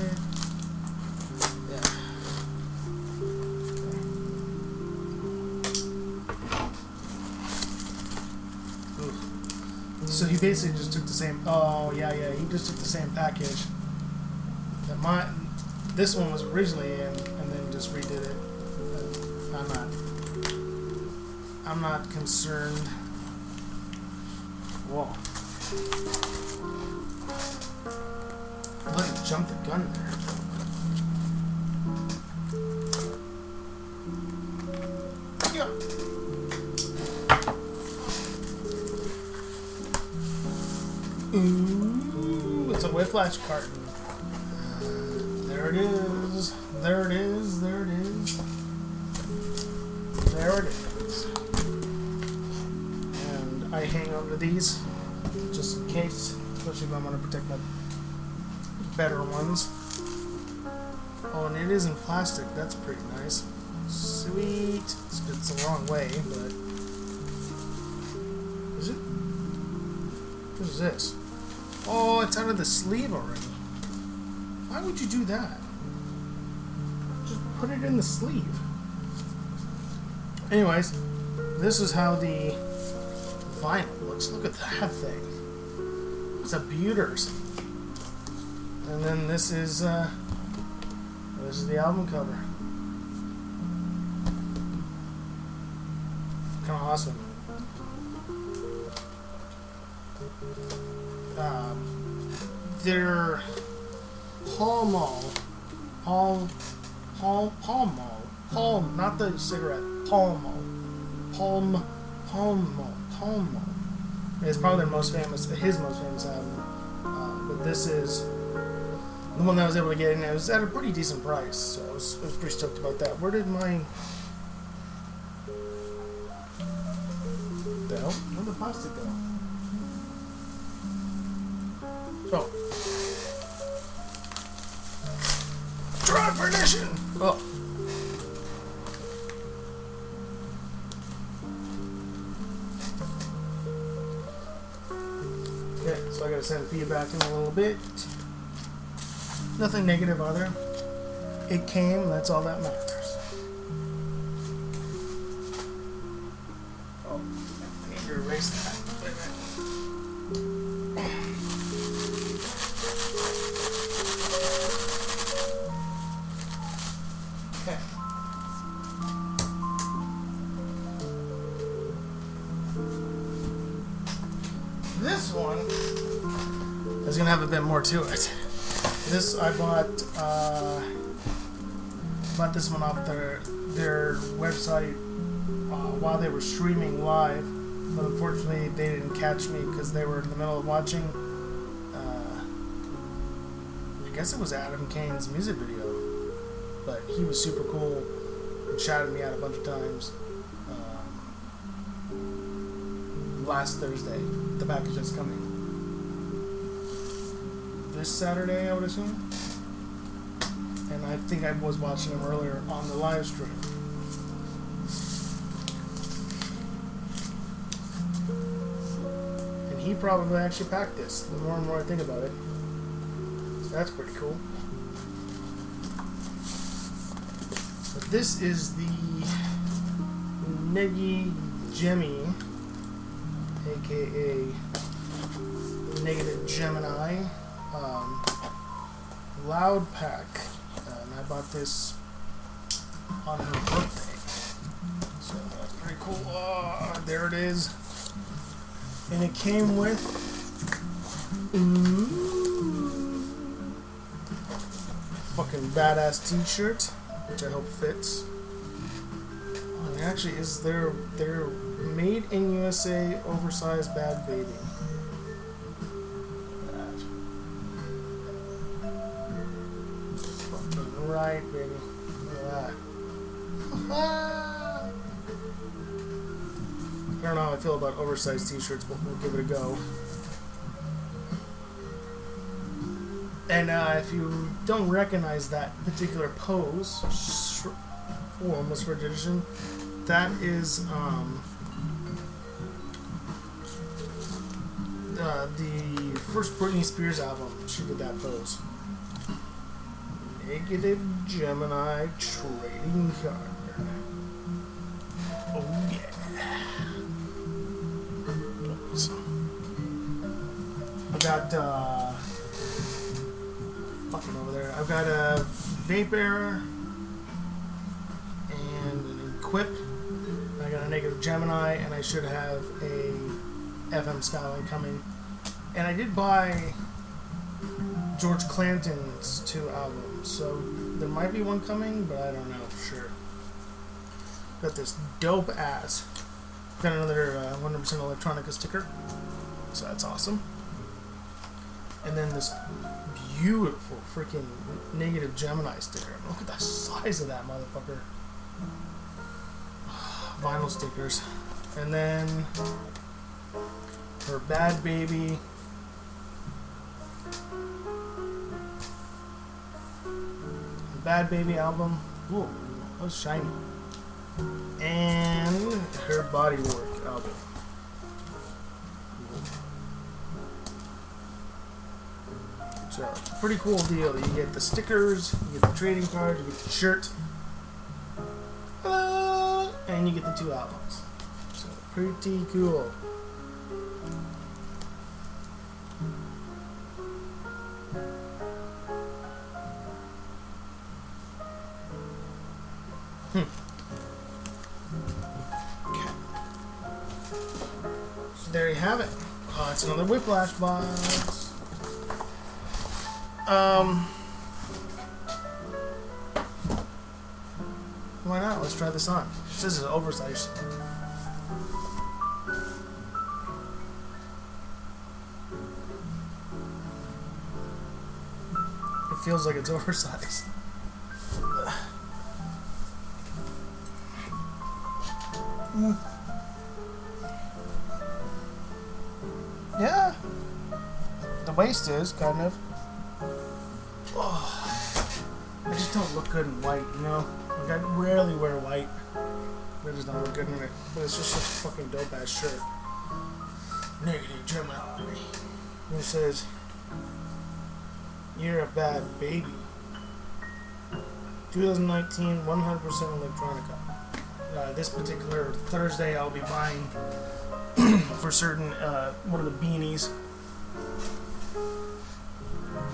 So he basically just took the same. Oh yeah. He just took the same package that this one was originally in, and then just redid it. I'm not concerned. Whoa. Let him jump the gun there. Yeah. Ooh, it's a whiplash carton. There it is. There it is. There it is. There it is. And I hang on to these just in case, especially if I'm going to protect my better ones. Oh, and it is in plastic. That's pretty nice. Sweet. Spits the wrong way, but... Is it? What is this? Oh, it's out of the sleeve already. Why would you do that? Just put it in the sleeve. Anyways, this is how the vinyl looks. Look at that thing. It's a beauters. And then this is the album cover. Kind of awesome. They're Pall Mall, not the cigarette. Pall Mall. It's probably their most famous, his most famous album. But this is the one that I was able to get in. It was at a pretty decent price, so I was pretty stoked about that. Where did my... the hell? Where'd the plastic go? Oh. Drive for ignition! Oh. Okay, so I gotta send feedback in a little bit. Nothing negative either. It came, that's all that matters. Oh, I need to erase that. Wait a minute. Okay. This one is gonna have a bit more to it. This I bought this one off their website while they were streaming live. But unfortunately, they didn't catch me because they were in the middle of watching. I guess it was Adam Kane's music video, but he was super cool and shouted me out a bunch of times. Last Thursday, the package is coming. This Saturday, I would assume. And I think I was watching him earlier on the live stream. And he probably actually packed this, the more and more I think about it. So that's pretty cool. But this is the Negi Jemmy, aka Negative Gemini, Loud Pack. And I bought this on her birthday. So that's pretty cool. Oh, there it is. And it came with fucking badass t-shirt, which I hope fits. Oh, and actually is their made in USA oversized bad baby. That. Fucking right, baby. Look at that. I don't know how I feel about oversized t-shirts, but we'll give it a go. And if you don't recognize that particular pose, almost for edition, that is the first Britney Spears album. She did that pose. Negative Gemini trading card. Oh yeah. I got fucking over there. I've got a Vape Error and an Equip. I got a Negative Gemini, and I should have a FM Skyline coming. And I did buy George Clanton's 2 albums, so there might be one coming, but I don't know for sure. Got this dope ass. Got another 100% Electronica sticker, so that's awesome. And then this beautiful freaking Negative Gemini sticker. Look at the size of that motherfucker. Vinyl stickers. And then her Bad Baby. The Bad Baby album. Ooh, that was shiny. And her Bodywork album. So, pretty cool deal. You get the stickers, you get the trading cards, you get the shirt, and you get the 2 albums. So, pretty cool. Okay. So, there you have it. Oh, it's another Whiplash box. Why not? Let's try this on. This is oversized. It feels like it's oversized. Yeah. The waist is kind of. Oh, I just don't look good in white, you know? Like, I rarely wear white. I just don't look good in it. But it's just such a fucking dope ass shirt. Negative Gemini. And it says, "You're a bad baby." 2019, 100% Electronica. This particular Thursday, I'll be buying for certain one of the beanies.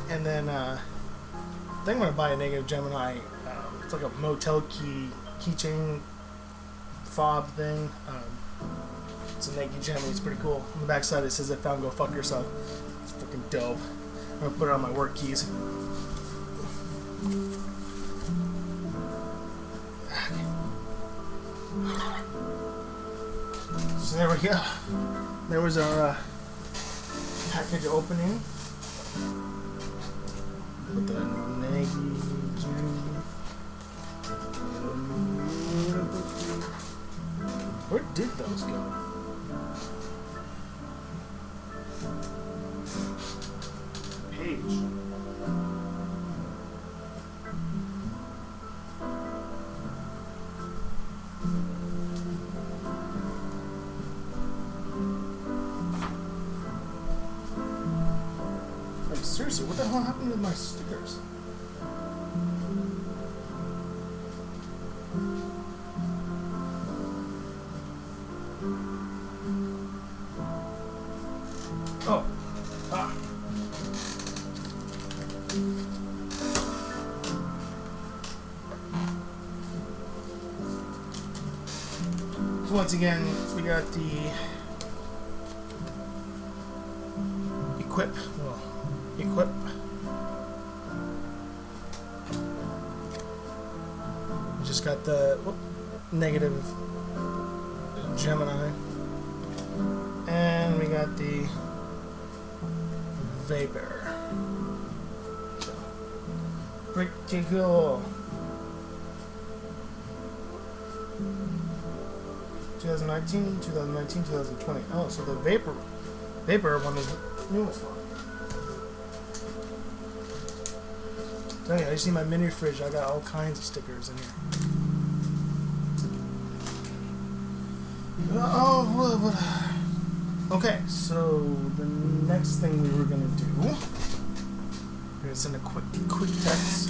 And then, I think I'm going to buy a Negative Gemini. It's like a motel keychain fob thing. It's a Negative Gemini. It's pretty cool. On the back side, it says, "I found, go fuck yourself." It's fucking dope. I'm going to put it on my work keys. So there we go. There was our package opening. With the Nagi. Where did those go? Page. Like, seriously, what the hell happened with my stickers? Oh. Ah. So once again, we got the equip. We just got the negative Gemini, and we got the Vapor. So, pretty cool. 2019, 2020. Oh, so the Vapor one is the newest one. So yeah, you see my mini fridge. I got all kinds of stickers in here. Okay, so the next thing we were gonna do, we're gonna send a quick text.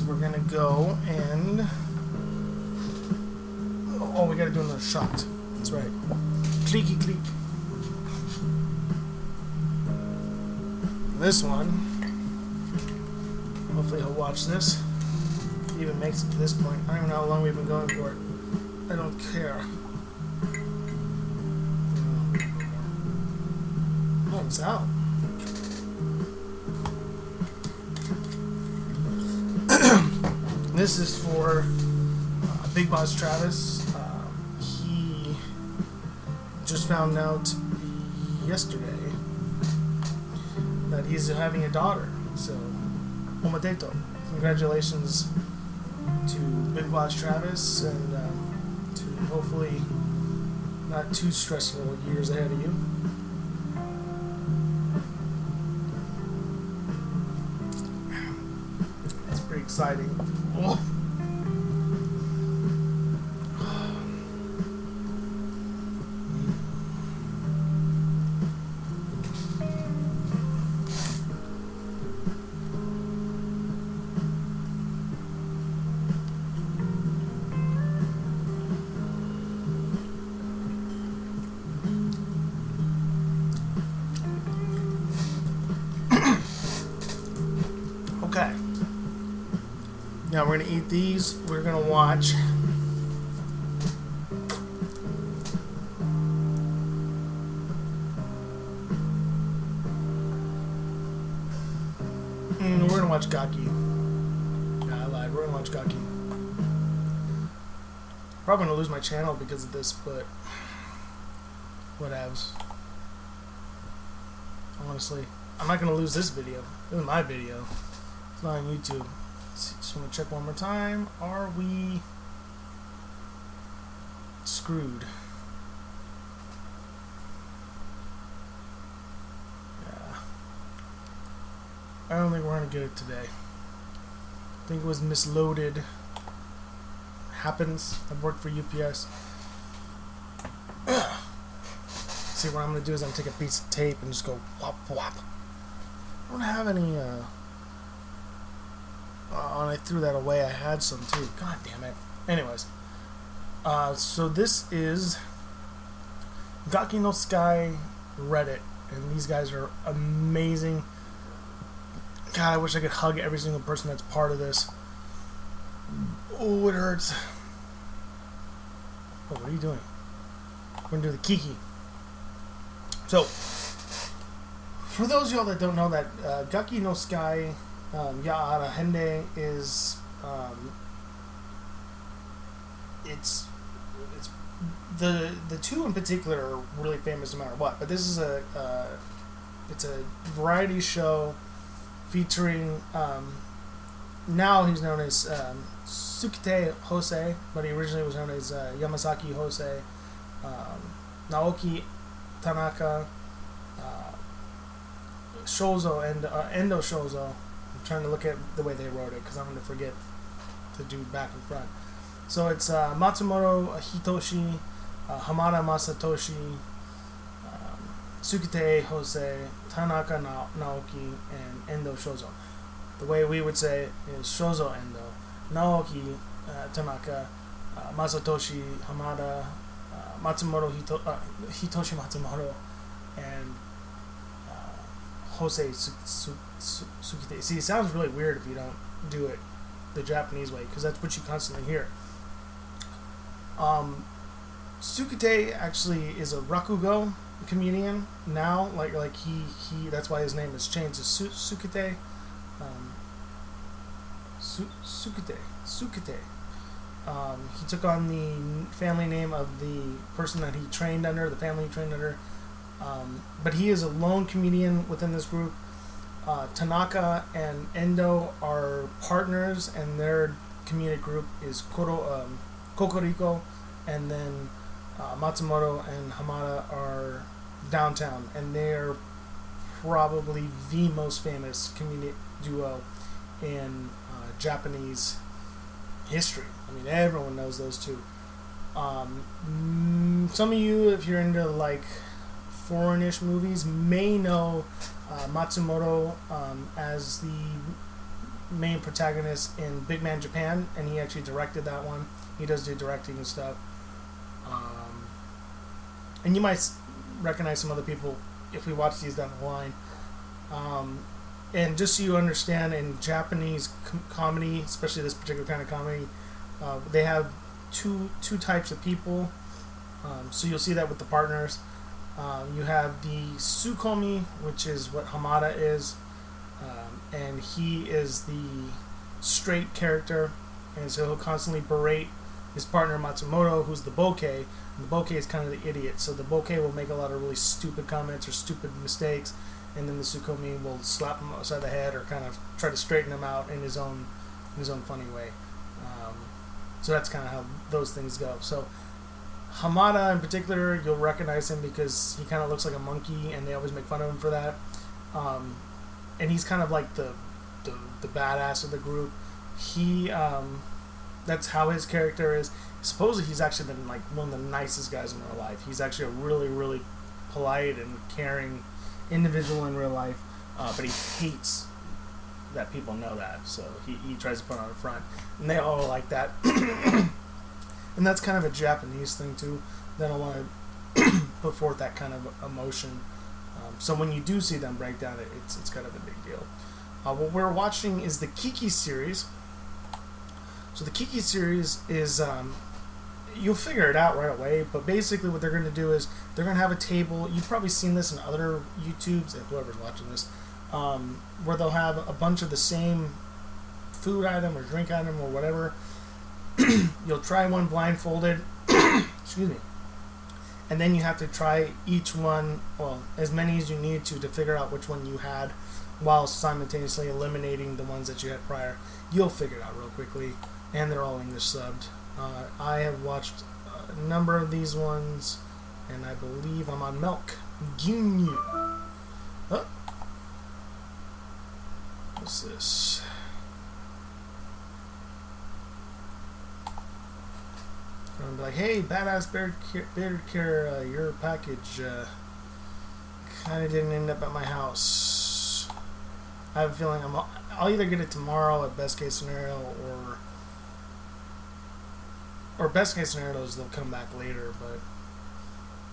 We're gonna go and we gotta do another shot. That's right. Clicky click. This one, hopefully he'll watch this. If he even makes it to this point. I don't even know how long we've been going for it. I don't care. Oh, it's out. This is for Bigboss Travis. He just found out yesterday that he's having a daughter. So, omadeto. Congratulations to Bigboss Travis, and to hopefully not too stressful years ahead of you. It's pretty exciting. Oh. Okay. Now we're going to eat these. We're going to watch Gaki. Nah, I lied. We're going to watch Gaki. Probably going to lose my channel because of this, but whatevs. Honestly, I'm not going to lose this video. This is my video. It's not on YouTube. Just want to check one more time. Are we screwed? Yeah. I don't think we're going to get it today. I think it was misloaded. Happens. I've worked for UPS. See, what I'm going to do is I'm going to take a piece of tape and just go whop whop. I don't have any, and I threw that away. I had some too. God damn it. Anyways. So this is Gaki no Sky Reddit. And these guys are amazing. God, I wish I could hug every single person that's part of this. Oh, it hurts. Oh, what are you doing? We're gonna do the Kiki. So, for those of y'all that don't know that, Gaki no Sky Yaara Hende is, it's the two in particular are really famous no matter what. But this is it's a variety show featuring, now he's known as Tsukite Hosei, but he originally was known as Yamasaki Hosei, Naoki Tanaka, Shozo, and Endo Shozo. I'm trying to look at the way they wrote it because I'm going to forget to do back and front. So it's Matsumoto Hitoshi, Hamada Masatoshi, Tsukite Hosei, Tanaka Naoki, and Endo Shozo. The way we would say it is Shozo Endo, Naoki Tanaka, Masatoshi Hamada, Matsumoto Hitoshi Matsumoto, and Hosei Tsukite. See, it sounds really weird if you don't do it the Japanese way, because that's what you constantly hear. Tsukite actually is a rakugo comedian now, like he that's why his name has changed to Tsukite. Tsukite. He took on the family name of the person that he trained under, the family he trained under. But he is a lone comedian within this group. Tanaka and Endo are partners, and their comedic group is Kokoriko, and then Matsumoto and Hamada are downtown, and they are probably the most famous comedic duo in Japanese history. I mean, everyone knows those two. Some of you, if you're into like foreignish movies, may know Matsumoto as the main protagonist in Big Man Japan, and he actually directed that one. He does do directing and stuff. And you might recognize some other people if we watch these down the line. And just so you understand, in Japanese comedy, especially this particular kind of comedy, they have two types of people. So you'll see that with the partners. You have the Tsukomi, which is what Hamada is, and he is the straight character, and so he'll constantly berate his partner Matsumoto, who's the bokeh, and the bokeh is kind of the idiot, so the bokeh will make a lot of really stupid comments or stupid mistakes, and then the Tsukomi will slap him upside the head or kind of try to straighten him out in his own funny way. So that's kind of how those things go. So Hamada in particular, you'll recognize him because he kind of looks like a monkey, and they always make fun of him for that. And he's kind of like the badass of the group. He that's how his character is. Supposedly he's actually been like one of the nicest guys in real life. He's actually a really, really polite and caring individual in real life, but he hates that people know that, so he tries to put on a front, and they all like that. And that's kind of a Japanese thing too. They don't want to put forth that kind of emotion. So when you do see them break down, it's kind of a big deal. What we're watching is the Kiki series. So the Kiki series is, you'll figure it out right away, but basically what they're going to do is they're going to have a table. You've probably seen this in other YouTubes, and whoever's watching this, where they'll have a bunch of the same food item or drink item or whatever. You'll try one blindfolded, excuse me, and then you have to try each one, well, as many as you need to figure out which one you had, while simultaneously eliminating the ones that you had prior. You'll figure it out real quickly, and they're all English subbed. I have watched a number of these ones, and I believe I'm on Milk Ginyu. Huh? What's this? I'm like, hey, badass bearded care, your package kind of didn't end up at my house. I have a feeling I'll either get it tomorrow at best case scenario, or best case scenario is they'll come back later, but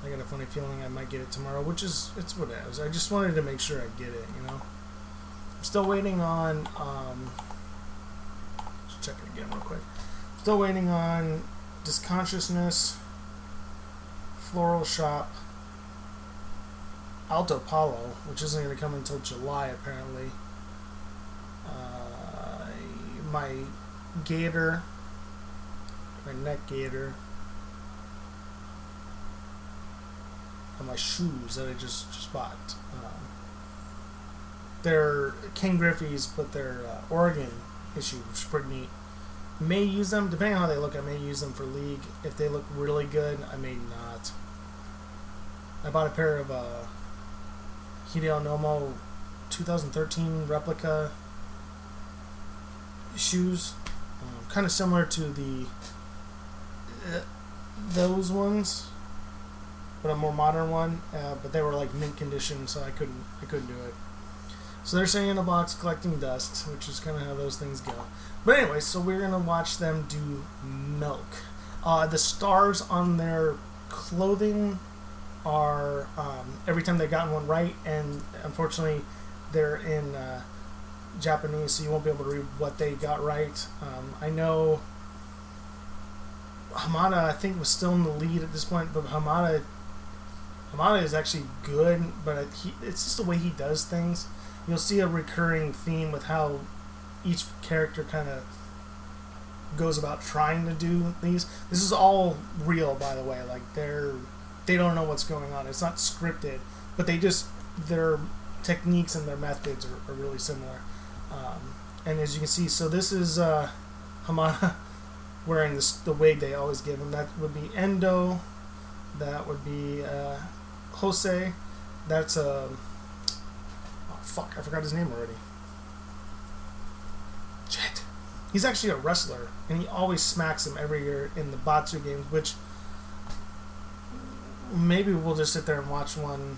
I got a funny feeling I might get it tomorrow, which is, it's what it is. I just wanted to make sure I get it, you know. I'm still waiting on, let's check it again real quick. Still waiting on Disconsciousness Floral Shop, Alto Palo, which isn't going to come until July apparently. My gator, my neck gator, and my shoes that I just bought. They're King Griffey's, but they're Oregon issue, which is pretty neat. May use them, depending on how they look, I may use them for League. If they look really good, I may not. I bought a pair of Hideo Nomo 2013 replica shoes, kind of similar to the those ones, but a more modern one. But they were like mint condition, so I couldn't do it. So they're staying in a box collecting dust, which is kind of how those things go. But anyway, so we're gonna watch them do milk. The stars on their clothing are every time they've gotten one right, and unfortunately they're in Japanese, so you won't be able to read what they got right. I know Hamada, I think, was still in the lead at this point, but Hamada is actually good, but it's just the way he does things. You'll see a recurring theme with how each character kind of goes about trying to do these. This is all real, by the way. Like they don't know what's going on. It's not scripted, but their techniques and their methods are really similar. And as you can see, so this is Hamada wearing the wig they always give him. That would be Endo. That would be Jose. That's fuck, I forgot his name already. Shit. He's actually a wrestler, and he always smacks him every year in the Batsu games, which maybe we'll just sit there and watch one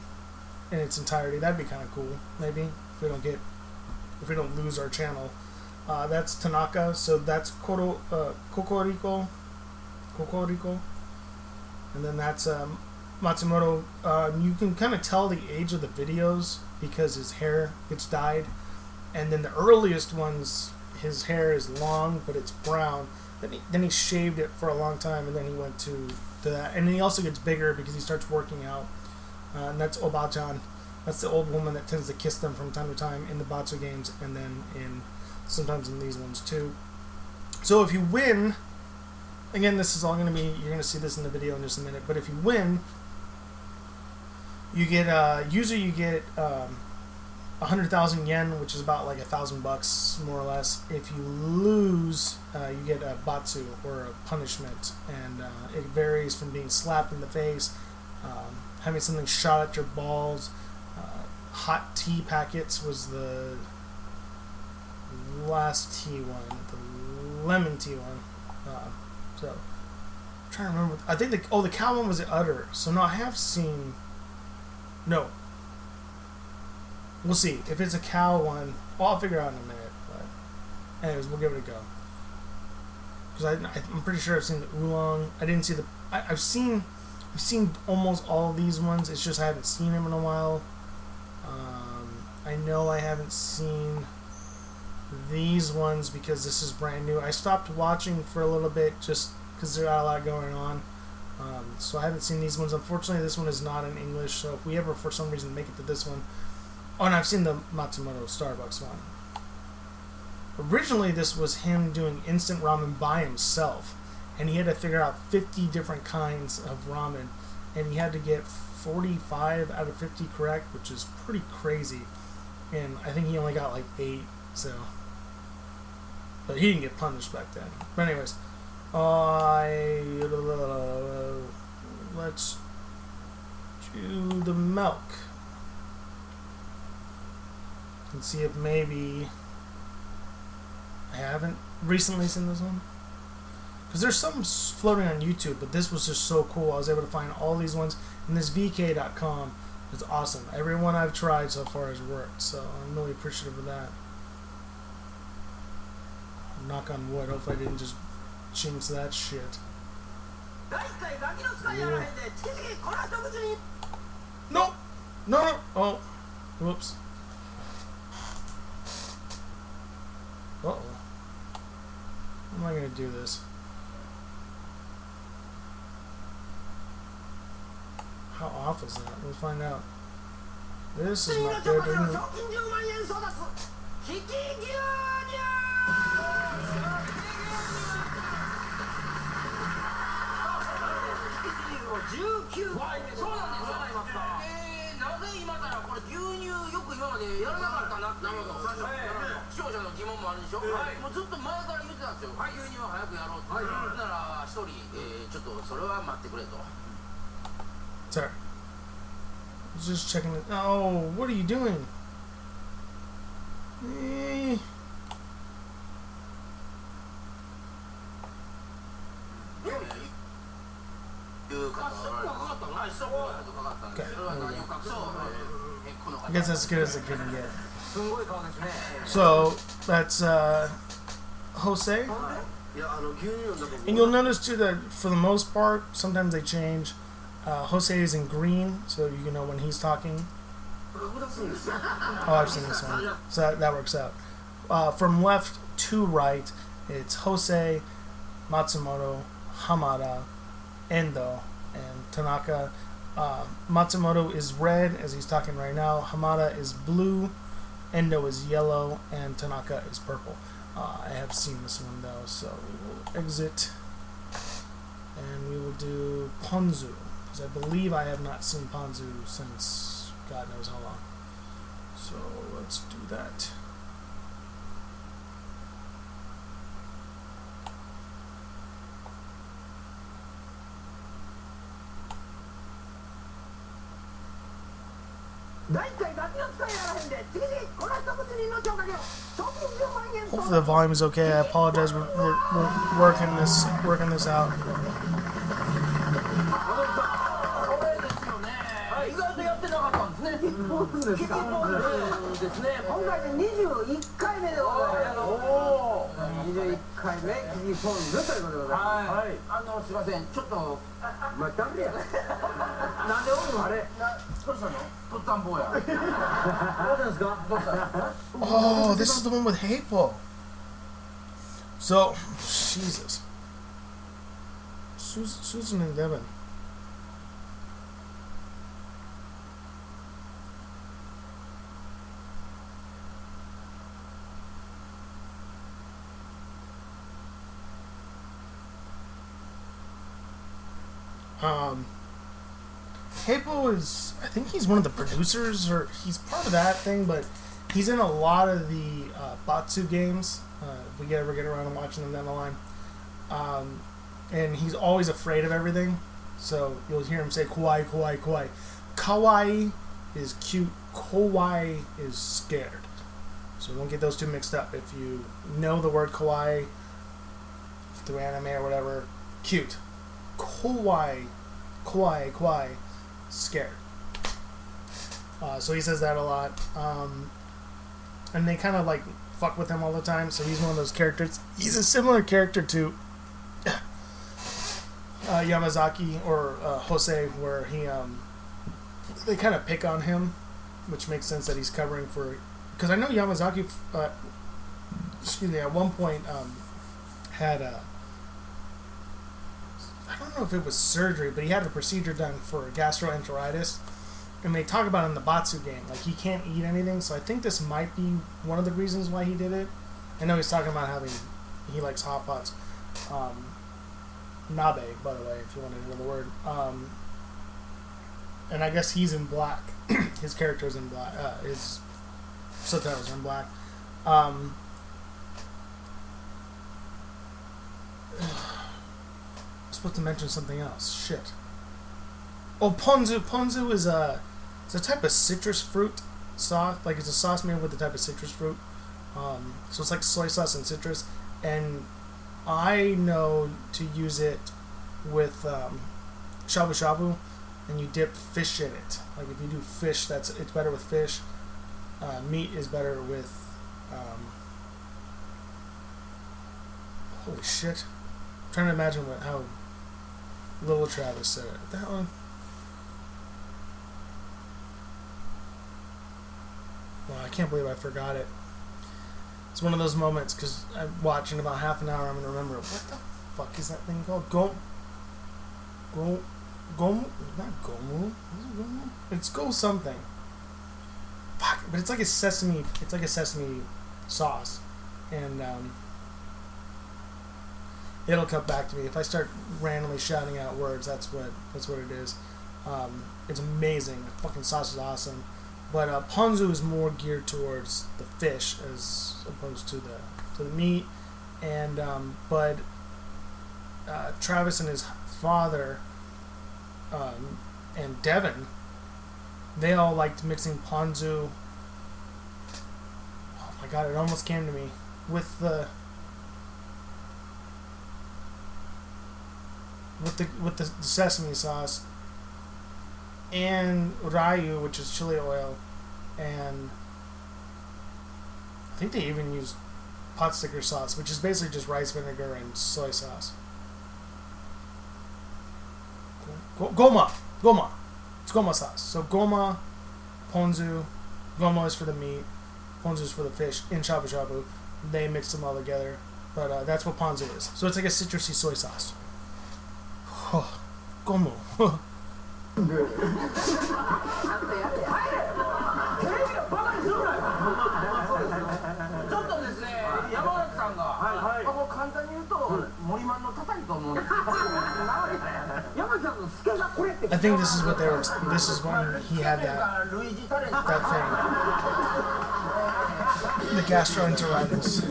in its entirety. That'd be kind of cool, maybe, if we don't lose our channel. That's Tanaka, so that's Kokoriko. And then that's Matsumoto. You can kind of tell the age of the videos because his hair gets dyed. And then the earliest ones, his hair is long, but it's brown. Then he shaved it for a long time, and then he went to that. And then he also gets bigger because he starts working out. And that's Obachan. That's the old woman that tends to kiss them from time to time in the Batsu games, and then sometimes in these ones too. So if you win, again, this is all going to be, you're going to see this in the video in just a minute, but if you win, you get, usually you get 100,000 yen, which is about like $1,000 more or less. If you lose, you get a batsu, or a punishment, and it varies from being slapped in the face, having something shot at your balls. Hot tea packets was the last tea one, the lemon tea one. So I'm trying to remember. I think the cow one was the udder. So no, I have seen. No. We'll see if it's a cow one. Well, I'll figure out in a minute. But anyways, we'll give it a go. Because I'm pretty sure I've seen the oolong. I didn't see the. I've seen almost all of these ones. It's just I haven't seen them in a while. I know I haven't seen these ones because this is brand new. I stopped watching for a little bit just because there's not a lot going on. So I haven't seen these ones. Unfortunately, this one is not in English, so if we ever for some reason make it to this one. Oh, and I've seen the Matsumoto Starbucks one. Originally, this was him doing instant ramen by himself, and he had to figure out 50 different kinds of ramen, and he had to get 45 out of 50 correct, which is pretty crazy. And I think he only got like 8, so. But he didn't get punished back then. But anyways, let's do the milk and see if maybe I haven't recently seen this one, because there's some floating on YouTube, but this was just so cool. I was able to find all these ones, and this VK.com is awesome. Every one I've tried so far has worked, so I'm really appreciative of that. Knock on wood. Hopefully I didn't just jinx that shit. Yeah. No! No! Oh. Whoops. Uh-oh. How am I going to do this? off is that? Let's find out. This is not good. Sorry. I was just checking it. Oh, what are you doing? Okay. I guess that's as good as it can get. So that's Jose. And you'll notice too that for the most part, sometimes they change. Jose is in green, so you know when he's talking. Oh, I've seen this one, so that works out. From left to right, it's Jose, Matsumoto, Hamada, Endo, and Tanaka. Matsumoto is red, as he's talking right now. Hamada is blue, Endo is yellow, and Tanaka is purple. I have seen this one though, so we will exit, and we will do Ponzu, because I believe I have not seen Ponzu since God knows how long. So let's do that. Hopefully the volume is okay. I apologize. We're working this out. Oh, this is the one with Hapo. So, Jesus. Susan and Devan. Hapo is, I think he's one of the producers, or he's part of that thing, but he's in a lot of the Batsu games, if we ever get around to watching them down the line. And he's always afraid of everything, so you'll hear him say kawaii, kawaii, kawaii. Kawaii is cute, kawaii is scared. So don't get those two mixed up. If you know the word kawaii through anime or whatever, cute. Kawaii, kawaii, kawaii, scared. So he says that a lot. And they kind of like fuck with him all the time, so he's one of those characters. He's a similar character to Yamazaki or Jose, where they kind of pick on him, which makes sense that he's covering for, because I know Yamazaki at one point had I don't know if it was surgery, but he had a procedure done for gastroenteritis, and they talk about it in the Batsu game, like he can't eat anything, so I think this might be one of the reasons why he did it. I know he's talking about having, he likes hot pots. Nabe, by the way, if you want to know the word. And I guess he's in black. His character's in black. His subtitles are in black. I was supposed to mention something else. Shit. Oh, ponzu. Ponzu is it's a type of citrus fruit sauce. Like, it's a sauce made with a type of citrus fruit. So it's like soy sauce and citrus. And I know to use it with shabu shabu, and you dip fish in it. Like, if you do fish, it's better with fish. Meat is better with holy shit. I'm trying to imagine how little Travis said it. That one. Wow, I can't believe I forgot it. It's one of those moments, because I'm watching about half an hour, I'm going to remember, what the fuck is that thing called? Gomu, not Gomu. Is it Gomu? It's Go something. Fuck, but it's like a sesame. It's like a sesame sauce, and it'll come back to me if I start randomly shouting out words. That's what it is. It's amazing. The fucking sauce is awesome, but ponzu is more geared towards the fish as opposed to the meat, and but Travis and his father and Devan, they all liked mixing ponzu. Oh my god, it almost came to me with the sesame sauce and rayu, which is chili oil, and I think they even use pot sticker sauce, which is basically just rice vinegar and soy sauce. Goma. It's goma sauce. So goma, ponzu. Goma is for the meat. Ponzu is for the fish in shabu shabu. They mix them all together. But that's what ponzu is. So it's like a citrusy soy sauce. Gomu. 簡単に言うと森マンの叩きと思うんです。山ちゃんのスケがこれって。I think this is what they were. This is when he had that thing. The gastroenteritis.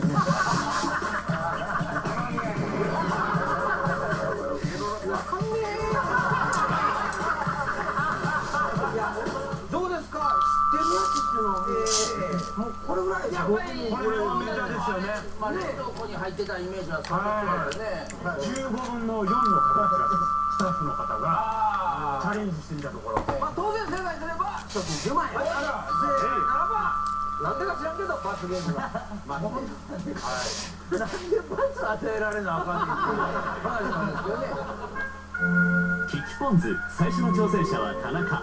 どうですか？知ってるやつっていうのはもうこれぐらい。やっぱりこれはメジャーですよね。まあ冷凍庫に入ってたイメージはそうですよね。15分の4の方スタッフの方がチャレンジしてみたところ。まあ当然正解すれば1つ10万円。ならばなんでか知らんけど罰ゲームが。まあなんで罰与えられなあかんねんっていう話なんですけどね。キキポンズ最初の挑戦者は田中。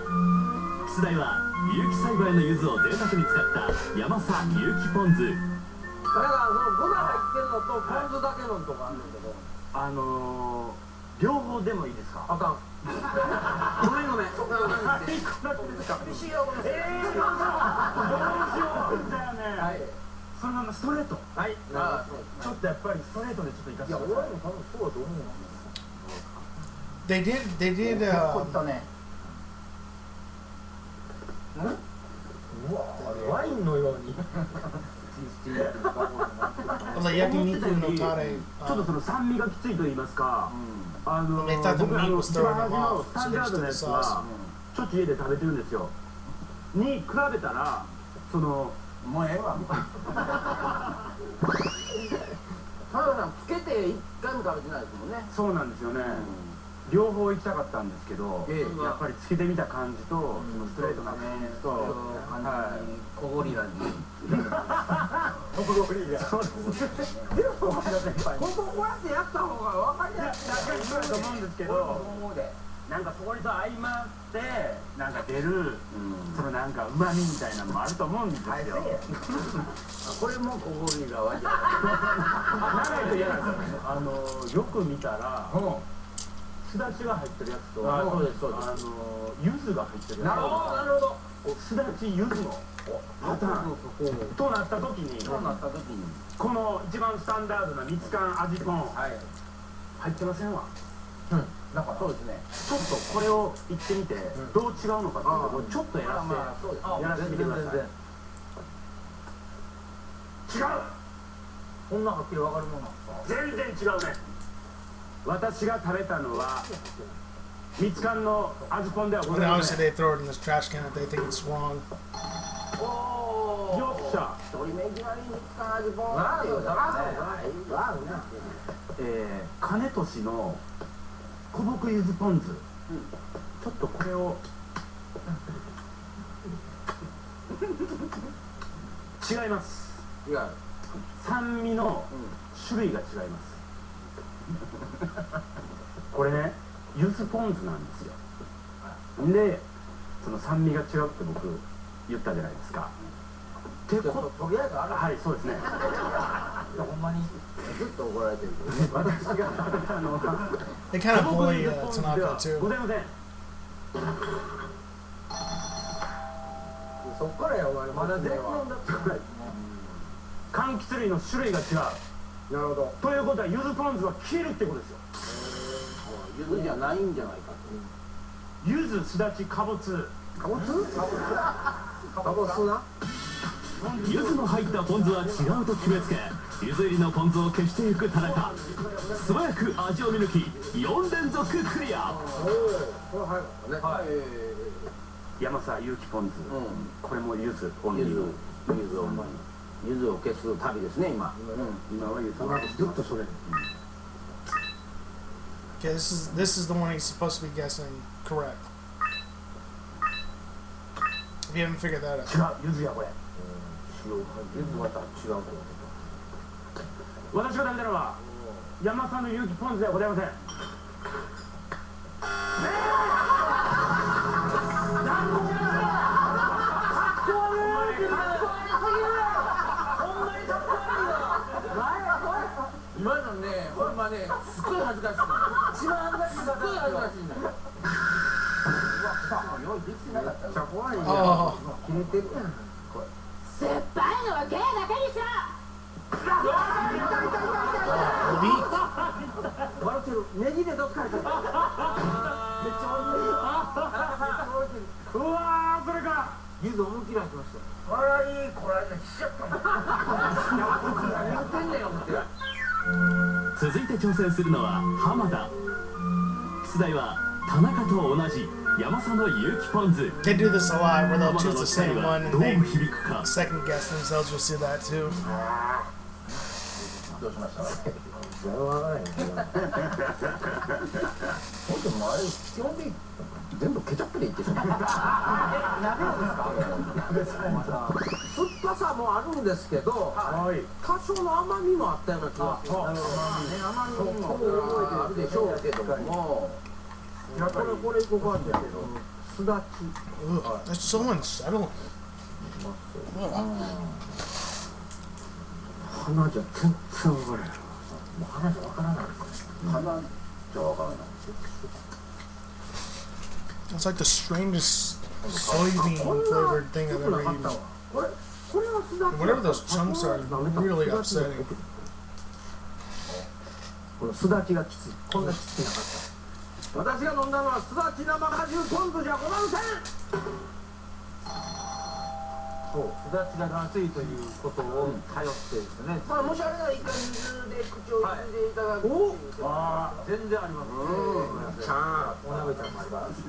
出題は有機栽培の柚子を贅沢に使った山佐有機ポン酢。だからその具が入ってるのとポン酢だけのとかあるんだけど、両方でもいいですか？あかん。ごめんごめん。そこは厳しいよ。どうしよう。じゃあね。はい。そのままストレート。はい。ちょっとやっぱりストレートでちょっといかせてください。いや俺も多分そうだと思う。They did. ワインのように焼肉のタレ。ちょっとその酸味がきついと言いますか、僕一番味のスタンダードなやつはちょっと家で食べてるんですよに比べたらそのもうええわ田中さんつけて一回も食べてないですもんね。そうなんですよね、両方行きたかったんですけど、やっぱりつけてみた感じと、そのストレートな感じと、小ゴリラに。小ゴリラ。そうですね。こここうやってやった方が分かりやすい。確かにそうだと思うんですけど、なんかそこにと相まってなんか出るそのなんか旨味みたいなのもあると思うんですよ。これも小ゴリラはじゃない。長いと嫌なんですよ。よく見たら。すだちが入ってるやつと、柚子が入ってるやつ。なるほど。すだち柚子のパターンとなった時に、この一番スタンダードな蜜柑味ポン入ってませんわ。なんかそうですね。ちょっとこれを言ってみてどう違うのかっていうのをちょっとやらせてみてください。違う。こんなはっきりわかるものなんですか？全然違うね。私が食べたのは蜜柑の味ポンではございません。 Obviously they throw it in this trash can if they think it's wrong. よっしゃ。一人目いきなり蜜柑味ポンっていう金俊の小牧柚子ポン酢、ちょっとこれを違います。違う。酸味の種類が違います。これね、柚子ポン酢なんですよ。で、その酸味が違うって僕言ったじゃないですか。とりあえずある。はい、そうですね。ほんまにずっと怒られてる。私が食べたのは。They kind of bully Tanaka too. ございません。そっからやお前まだ全然だって柑橘類の種類が違う。なるほど。ということは柚子ポン酢は切るってことですよ。柚子じゃないんじゃないかと。柚子、すだち、かぼつ。かぼつな。柚子の入ったポン酢は違うと決めつけ、柚子入りのポン酢を消していく田中。素早く味を見抜き、4連続クリア。これ早かったね。はい。山佐有機ポン酢。これも柚子オンリー。柚子を消す旅ですね今。今は柚子。ずっとそれ。Okay, this is the one he's supposed to be guessing correct. If you haven't figured that out. 違う、柚子やこれ。柚子また違うと思ってた。私が食べたのは山佐の有機ポン酢ではございません。今のね、ほんまね、すっごい恥ずかしい。一番恥ずかしい。すっごい恥ずかしいんだよ。うわ、来た。用意できてなかった。めっちゃ怖いね。切れてるやん。これ。酸っぱいのはゲーだけにしろ。笑ってる。ネギでどっかに。めっちゃ置いてる。うわー、それか。柚子思いっきり入ってました。これはいい、これしちゃったもん。何言ってんねん、思って。続いて挑戦するのは浜田。出題は田中と同じ山佐の有機ポン酢。 They do this a lot where they'll 浜田 choose の the 期待 same は one ど and う they 響くか。 second guess themselves. You'll see that too. どうしました？それはない。本当もあれ基本的に全部ケチャップでいってしまう。鍋ですか？酸っぱさもあるんですけど、多少の甘みもあったような気がする。甘みもあるでしょうけども、これここあるんだけど、すだち。Ugh, that's so unsettling. 花じゃ全然分からない。もう花じゃ分からないですね。花じゃ分からない。It's like the strangest soybean flavored thing I've ever eaten. これはすだち。 Whatever those chunks are, really upsetting. このすだちがきつい。こんなきつくなかった。私が飲んだのはすだち生果汁ポン酢じゃございません。そう、すだちが熱いということを頼ってですね。まあもしあれなら一回水で口をゆすいでいただく。お、全然あります。ちゃん、お鍋ちゃんもあります。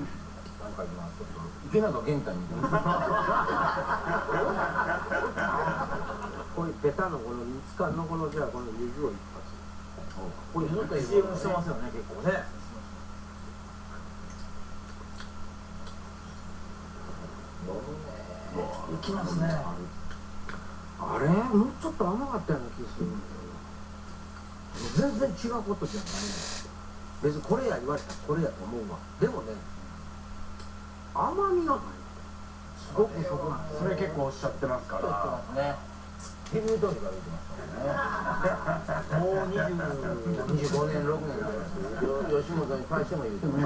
なんか今ちょっと池永玄太みたいな。こういうベタのこの蜜感のこのじゃあこの柚子を一発。これ柚子と CM してますよね結構ね。いきますね。あれもうちょっと甘かったような気がするんだけど、全然違うことじゃない。別にこれや言われたらこれやと思うわ。でもね、甘みがない。すごくそこなんです。それ結構おっしゃってますから。ね。ヘビートークが出てましたね。もう25年、6年なんですけど、吉本に対しても言うてます。甘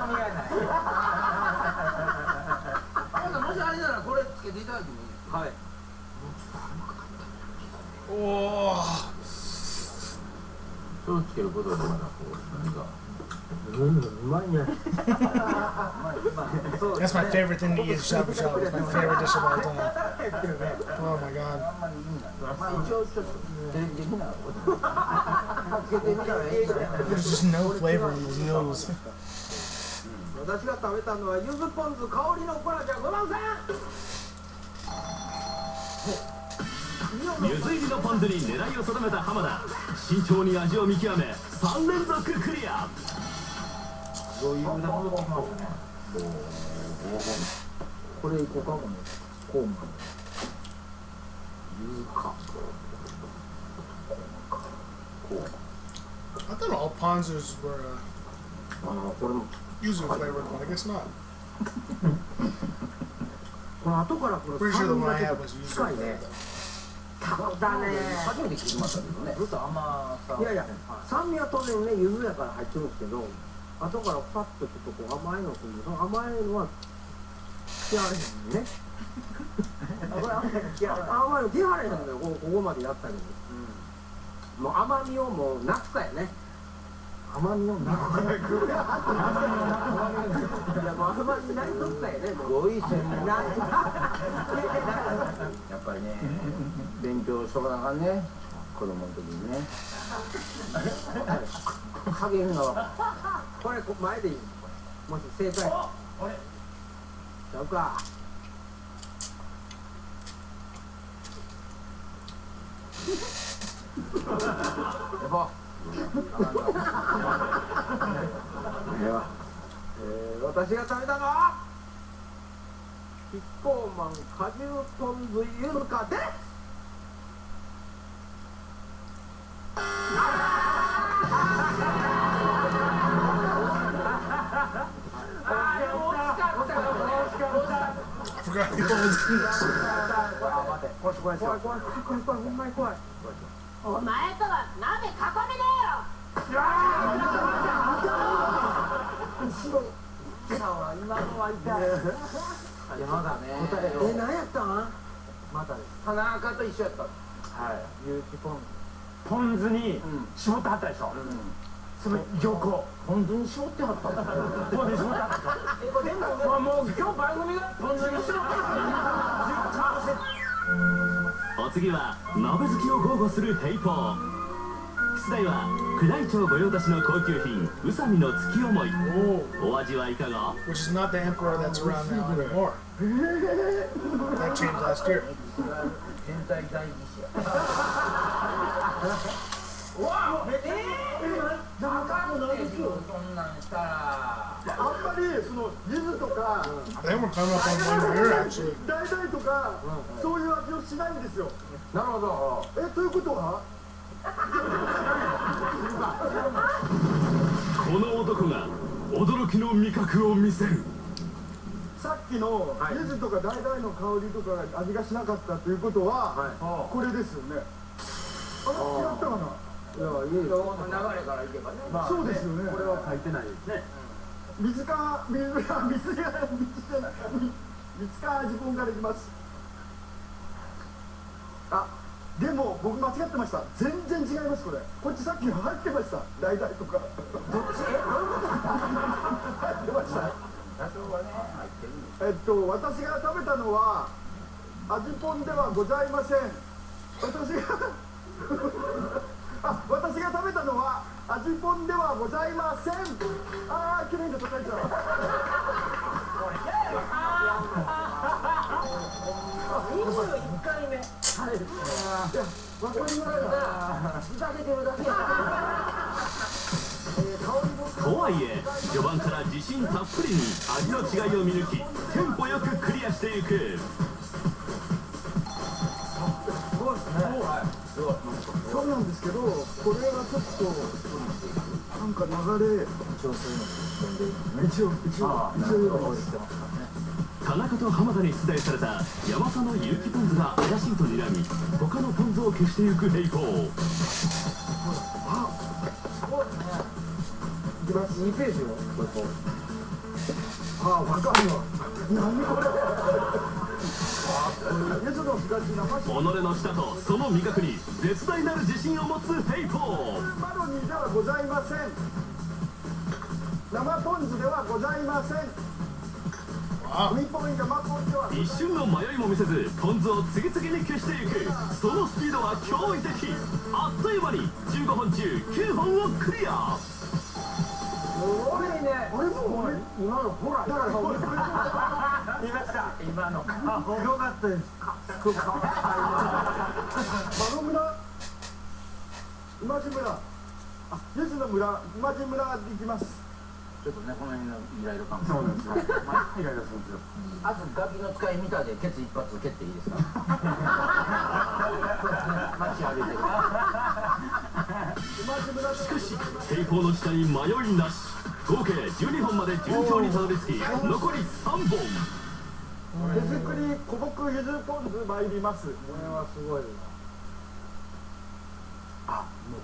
みがない。もしあれならこれつけていただいてもいいですか？はい。Oh, それをつけることでまだこう何か。うまいね。 that's my favorite thing to eat at shabu shabu. It's my favorite dish of all time. Oh my god. まあ一応ちょっとテレビ的なこと。つけてみたらいいじゃない。 There's just no flavor in those noodles. 私が食べたのは柚子ポン酢香りの粉じゃございません。柚子入りのポン酢に狙いを定めた浜田。慎重に味を見極め3連続クリア。どういうなものが来ましたね。これいこうかもね。こうも柚子か。I thought all ponzus were これも yuzu flavored, but I guess not. この後からこの Pretty sure the one I 酸 had 味 was が yuzu 近い flavored ね。 though. 食べたね。初めて聞きましたけどね。ずっと甘さ。いやいや、酸味は当然ね、柚子やから入ってるんですけど、後からパッとちょっとこう甘いのするんで、その甘いのは気あれへんね。甘いの気あれへんのよ、ここまでやったけど、もう甘みをもうなくさやね。甘みをなくさや。いやもう甘みなりとったやね。すごい専門。やっぱりね、勉強しとかなあかんね。子供の時にね。加減が分かる。これ前でいい。もし正解。ちゃうか。やば。私が食べたのはキッコーマン果汁ポン酢ゆるかです。I forgot he was in this. お前とは鍋囲めねえよ。今のは痛い。いやまだね。何やったん？まだです。田中と一緒やった。はい。有機ポン酢。ポン酢に絞ってはったでしょ。その横。ポン酢に絞ってはった。ポン酢に絞ってはったでしょ。でももう今日番組がポン酢に絞ってはった。お次は鍋好きを豪語する平方。出題は宮内庁御用達の高級品宇佐美の月思い。お味はいかが？ Which is not the emperor that's around now anymore. That changed last year. 天体大技師や。あんまりその柚子とか They were coming up on one year actually. 橙とかそういう味をしないんですよ。なるほど。ということはこの男が驚きの味覚を見せる。さっきの柚子とか橙の香りとか味がしなかったということはこれですよね。違ったかな。いや、いいよ。流れからいけばね。そうですよね。これは書いてないですね。水か味ぽんができます。あ、でも僕間違ってました。全然違いますこれ。こっちさっき入ってました。橙とか。どっち？どういうこと？入ってました。多少はね、入ってる。私が食べたのは味ぽんではございません。私が食べたのは味ぽんではございません。あー、きれいに叩いちゃう。21回目。はい。いや、わかりました。ふざけてるだけや。とはいえ序盤から自信たっぷりに味の違いを見抜きテンポよくクリアしていく。そうなんですけど、これはちょっとなんか流れ一応そういうの一応田中と浜田に出題された山佐の有機ポン酢が怪しいと睨み他のポン酢を消していく平行。いきます。2ページよ。これこう。わかるわ。何これ。柚子のすだち生己の舌とその味覚に絶大なる自信を持つ平行。マロニーではございません。生ポン酢ではございません。海ポン山ポンでは一瞬の迷いも見せずポン酢を次々に消していく。そのスピードは驚異的。あっという間に15本中9本をクリア。すごいね。あれも今のほら。だからこれ見ました。今の顔。すごかったです。マロ村、馬路村、柚子の村、馬路村で行きます。ちょっとね、この辺のイライラ感。そうなんですよ。イライラするんですよ。あとガキの使い見たでケツ一発蹴っていいですか。街歩いてる。しかし平行の下に迷いなし。合計12本まで順調にたどり着き残り3本。手作り古木柚子ポン酢参ります。これはすごいな。あ、も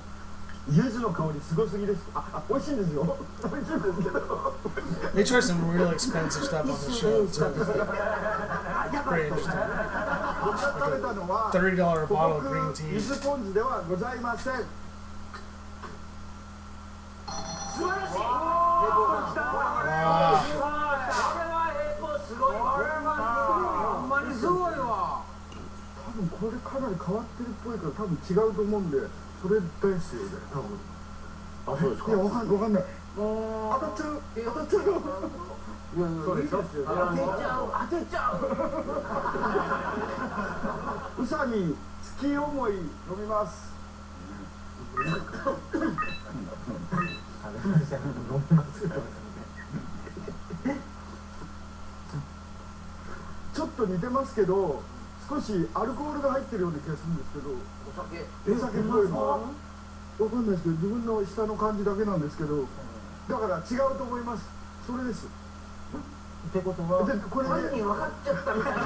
う柚子の香りすごすぎです。美味しいんですよ。美味しいんですけど。 They try some real expensive stuff on the show too. Pretty interesting. 僕が食べたのは$30 bottle of green 柚 tea. 子ポン酢ではございません。素晴らしい。 Wow. ほんまにすごいわ。多分これかなり変わってるっぽいから多分違うと思うんで、それですよね。多分。あ、そうですか。いやわかんない。当当たっちゃう。当たっちゃう。いやいや、そうでしょ。いいですよ。当てちゃう。宇佐美月思い飲みます。ちょっと似てますけど、少しアルコールが入ってるような気がするんですけど、お酒。お酒っぽいの。わかんないですけど、自分の舌の感じだけなんですけど、だから違うと思います。それです。ってことは、でこれで犯人分かっちゃったみたいな。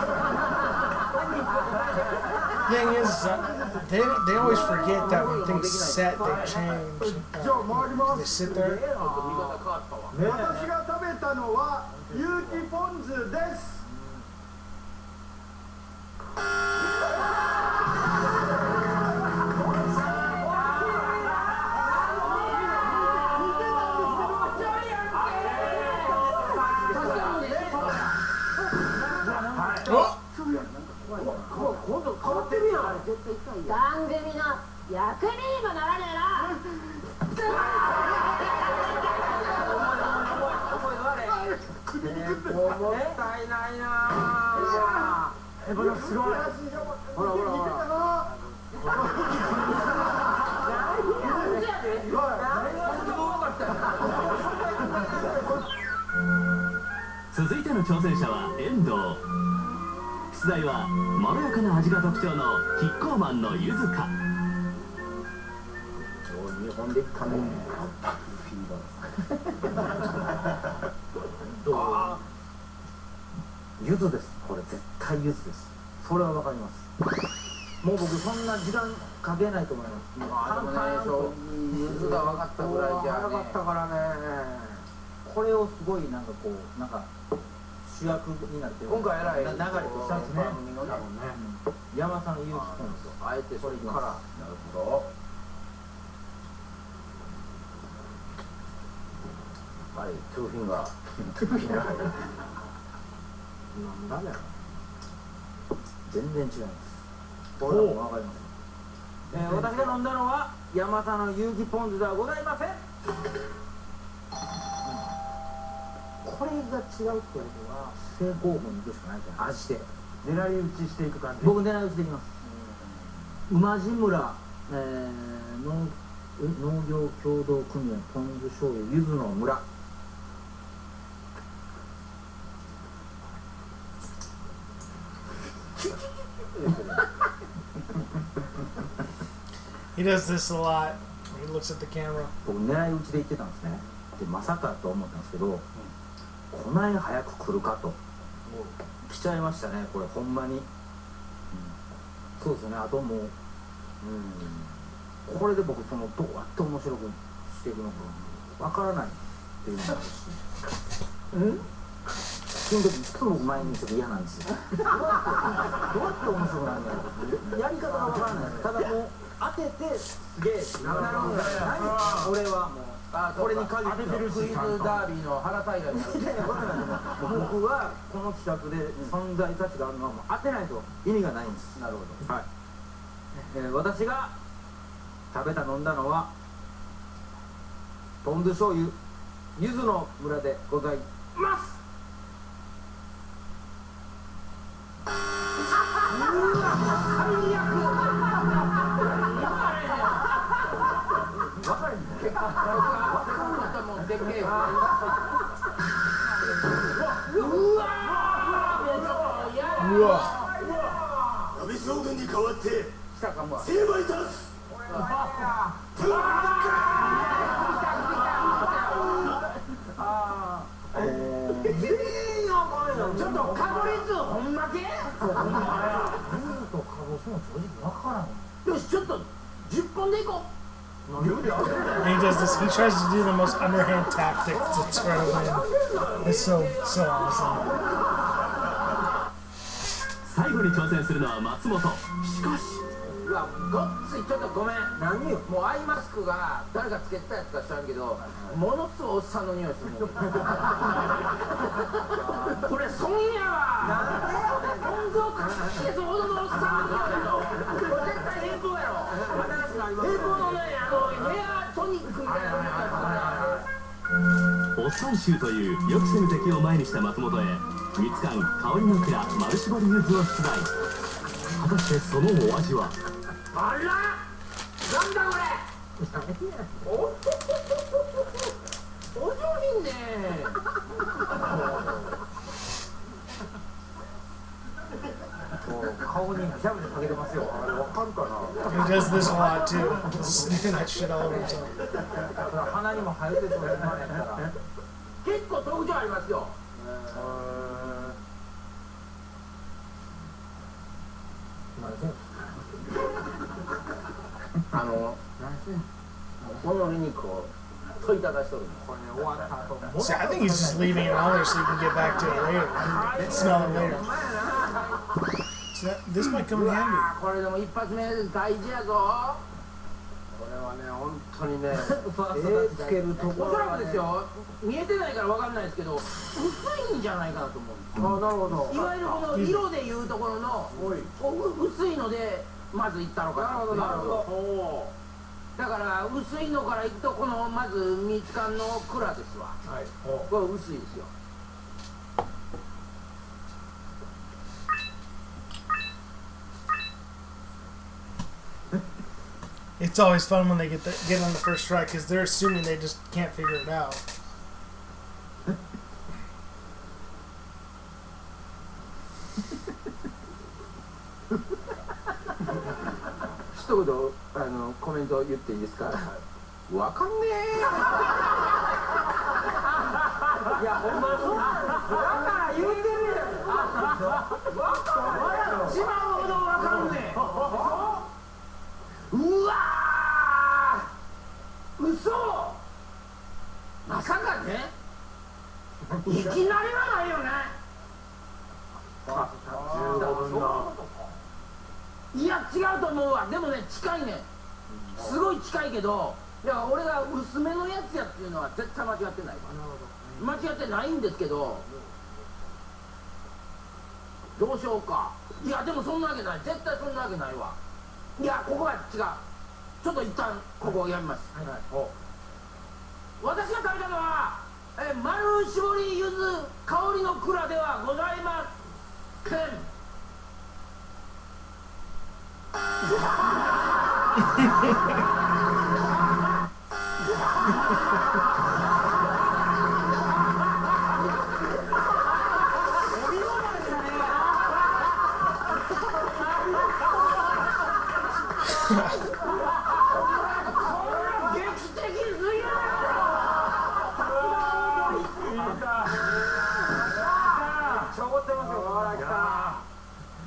Thing is, they always forget that when things set, they change. じゃあ回りま They す。 sit there. 見方変わったわ。私が食べたのは有機ポン酢です。Oh! 今度変わってるやん。番組の役にもならねえな。もったいないな。すごい。ほらほらほら。続いての挑戦者は遠藤。出題はまろやかな味が特徴のキッコーマンのゆずか。日本でかね。柚子です。これ絶対柚子です。それはわかります。もう僕そんな時間かけないと思います。簡単と柚子が分かったぐらいじゃね。早かったからね。これをすごいなんかこうなんか主役になってる。今回偉い流れとしたんですね。山さんの勇気ポン酢。あえてそれから。なるほど。はい、トゥーフィンガー。なんだよ。全然違います。これはもうわかります。私が飲んだのは山田の有機ポン酢ではございません。これが違うってことは正攻法に行くしかないじゃん。味で狙い撃ちしていく感じ。僕狙い撃ちできます。馬路村、農業協同組合ポン酢醤油柚子の村。He does this a lot. He looks at the camera. 僕狙い撃ちで言ってたんですね。でまさかと思ったんですけど、こない早く来るかと来ちゃいましたね。これほんまに、そうですね。あともう、これで僕そのどうやって面白くしていくのかわからないっていうのもあるし、その時いつも前にちょっと嫌なんですよ。どうやって面白くなるんだろう。やり方がわからない。ただもう当ててすげえ。なるほど。俺はもう。これに限ってクイズダービーの原平になる。僕はこの企画で存在価値があるのはもう当てないと意味がないんです。なるほど。はい。私が食べた飲んだのはポン酢醤油柚子の村でございます。最悪。でっけえ。うわ。鍋将軍に代わって来たかも。成敗いたす。ちょっと確率ほんまけ？ほんまや。柚子とカボスも正直わからん。よし、ちょっと10本でいこう。And he does this. He tries to do the most underhand tactic to try to win. It's so awesome. 最後に挑戦するのは松本。しかしうわ、ごっつい、ちょっとごめん。何よ。もうアイマスクが誰がつけてたやつか知らんけど、ものすごいおっさんの匂いするもん。これ損やわ。なんでやねん。本当かってそほどのおっさんの匂いやろ。これ絶対平行やろ。平行のね、ヘアトニックみたいなのやつ。おっさん臭という予期せぬ敵を前にした松本へ蜜柑香りの蔵マル搾り柚子を出題。果たしてそのお味は。あら、なんだこれ。お上品ね。顔にジャムでかけてますよ。あれわかるかな。 He does this a lot too. Smearing that shit all over himself. 鼻にも生えてそうですね。結構特徴ありますよ。この肉を問いただしとるんです。これね、終わった後。 See, I think he's just leaving it on there so he can get back to it later. Smell it later. So this might come in handy. これでも一発目大事やぞ。これはね、本当にね、つけるところ。おそらくですよ、見えてないからわかんないですけど、薄いんじゃないかなと思うんですよ。なるほど。いわゆるこの色でいうところの薄いのでまずいったのかな。なるほど、なるほど。だから薄いのからいくとこのまず蜜柑の蔵ですわ。はい。これ薄いですよ。It's always fun when they get on the first try because they're assuming they just can't figure it out. 一言コメント言っていいですか。わかんねえ。いや、ほんまそうなんです。だから言うてるやん。わかん。しまうほどわかんねえ。うわー、嘘。まさかね。いきなりはないよね。いや、違うと思うわ。でもね、近いね。すごい近いけど、だから俺が薄めのやつやっていうのは絶対間違ってないわ。間違ってないんですけど、どうしようか。いや、でもそんなわけない。絶対そんなわけないわ。いや、ここは違う。ちょっと一旦ここをやります。はい、私が食べたのは丸搾り柚子香りの蔵ではございません。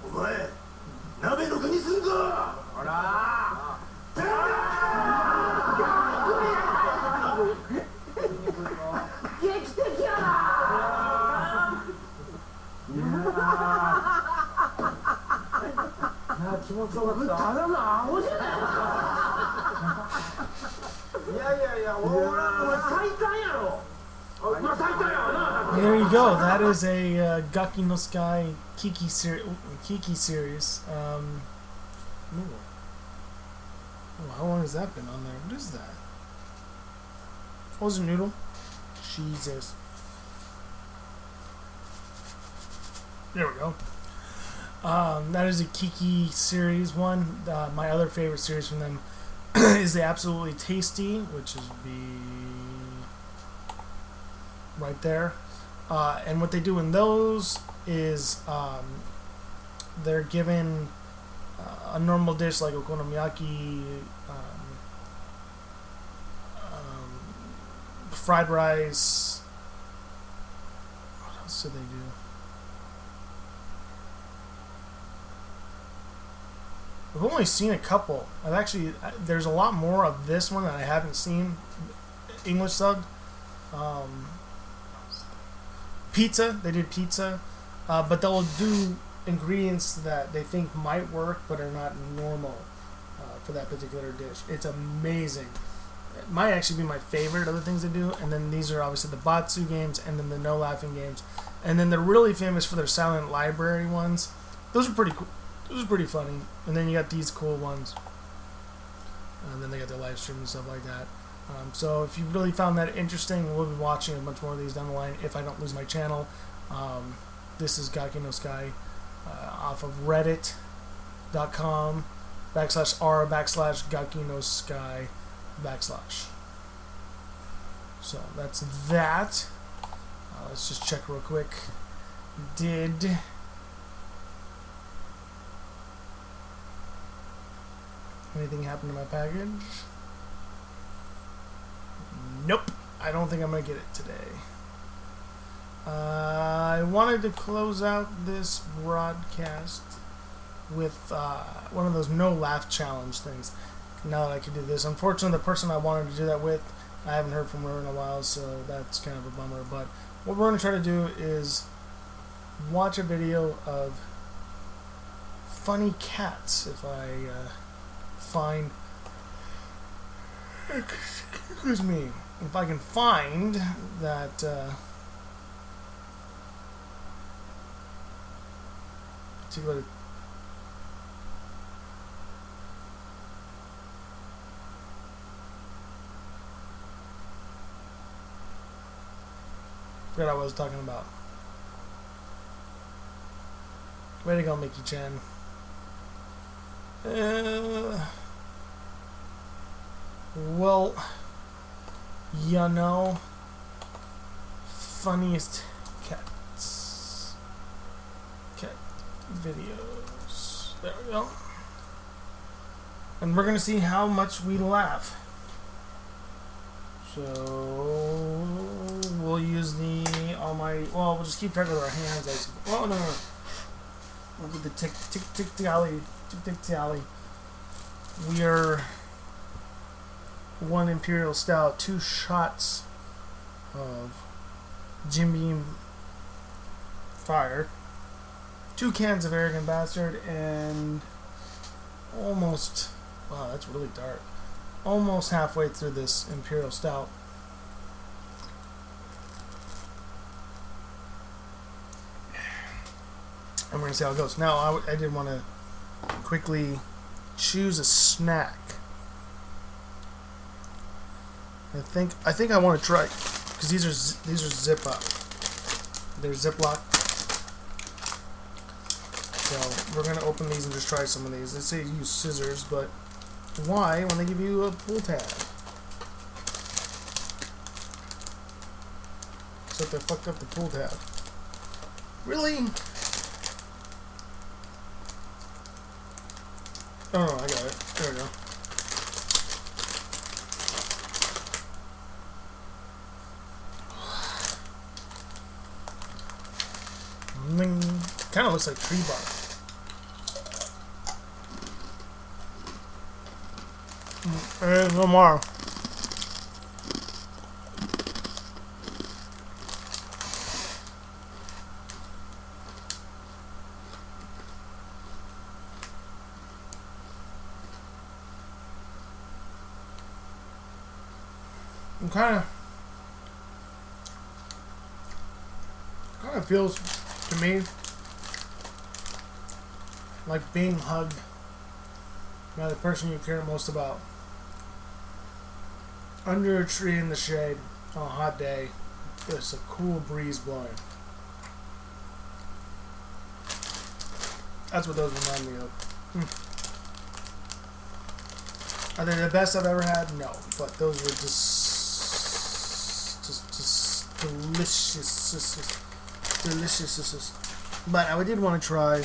お前鍋の具にすんぞ。ほら劇的やな。気持ちよかった。ただのアホじゃない。いやいや、俺最短やろ。まあ最短やわな。 There you go. That is a Gaki no Sky Kiki series. Noodle. Oh, how long has that been on there? What is that? Oh, is it Noodle? Jesus. There we go. That is a Kiki series one. My other favorite series from them is the Absolutely Tasty, which is right there. And what they do in those is they're given a normal dish like okonomiyaki, fried rice. What else do they do? I've only seen a couple. There's a lot more of this one that I haven't seen English subbed. Pizza, they did pizza, but they'll do ingredients that they think might work but are not normal for that particular dish. It's amazing. It might actually be my favorite of the things they do. And then these are obviously the Batsu games and then the no laughing games. And then they're really famous for their silent library ones. Those are pretty cool. Those are pretty funny. And then you got these cool ones. And then they got their live stream and stuff like that. So if you really found that interesting, we'll be watching a bunch more of these down the line if I don't lose my channel. This is Gaki no Sky off of reddit.com/r/Gaki no Sky /. So that's that. Let's just check real quick. Did anything happen to my package? Nope. I don't think I'm going to get it today. I wanted to close out this broadcast with one of those no laugh challenge things. Now that I can do this. Unfortunately, the person I wanted to do that with, I haven't heard from her in a while, so that's kind of a bummer. But what we're going to try to do is watch a video of funny cats. If I find... Excuse me. If I can find that particular... Forgot what I was talking about. Way to go, Mickey-chan. Well, you know, funniest cats. Cat videos. There we go. And we're gonna see how much we laugh. So we'll use the we'll just keep track with our hands. Oh no. We'll do the tick tally. We are 1 Imperial Stout, 2 shots of Jim Beam Fire, 2 cans of Arrogant Bastard, and almost, wow, that's really dark, almost halfway through this Imperial Stout. And we're going to see how it goes. Now, I did want to quickly choose a snack. I think I want to try, because these are zip up. They're Ziploc. So we're gonna open these and just try some of these. They say use scissors, but why when they give you a pull tab? Except they fucked up the pull tab. Really? Oh no, I got it. There we go. Kind of looks like tree bark. There's no more. Kind of feels to me like being hugged by the person you care most about under a tree in the shade on a hot day. There's a cool breeze blowing. That's what those remind me of. Are they the best I've ever had? No, but those were just delicious. But I did want to try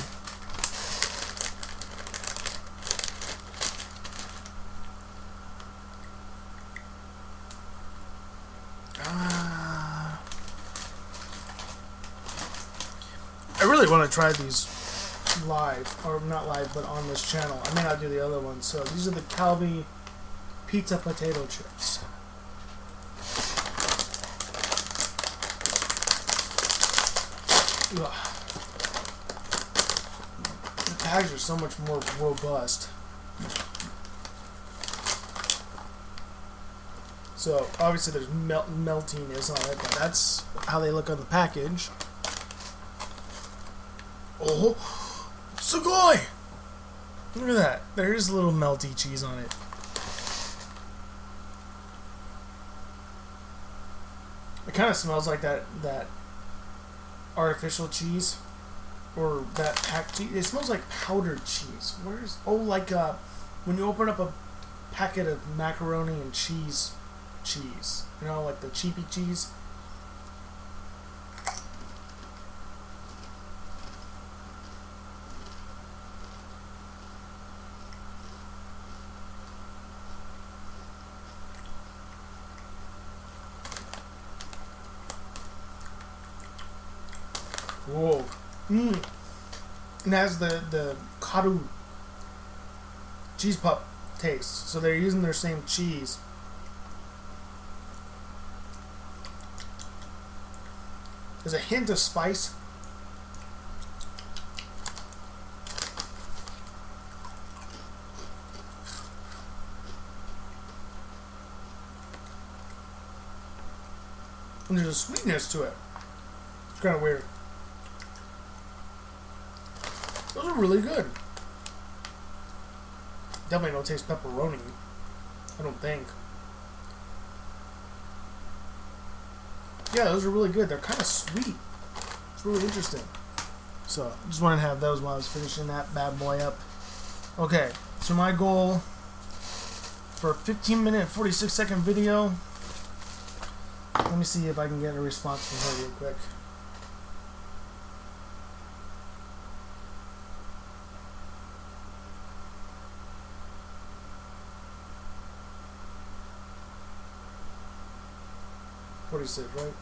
I really want to try these live, or not live, but on this channel. I may not do the other ones. So these are the Calbee pizza potato chips. Ugh. The bags are so much more robust. So obviously there's meltiness on it, but that's how they look on the package. Oh, Sugoi! Look at that. There is a little melty cheese on it. It kind of smells like that artificial cheese, or that packed cheese. It smells like powdered cheese. Where's like when you open up a packet of macaroni and cheese, you know, like the cheapy cheese. Whoa. And it has the karu cheese pup taste. So they're using their same cheese. There's a hint of spice. And there's a sweetness to it. It's kind of weird. Those are really good. Definitely don't taste pepperoni. I don't think. Yeah, those are really good. They're kind of sweet. It's really interesting. So, just wanted to have those while I was finishing that bad boy up. Okay, so my goal for a 15-minute, 46-second video. Let me see if I can get a response from her real quick. Right?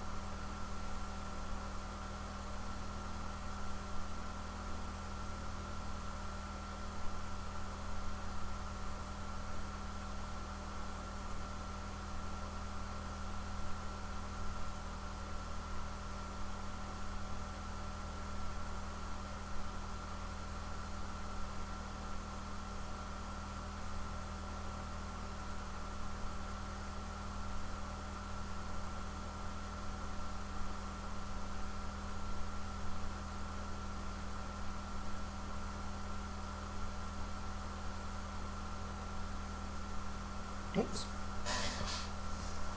Oops.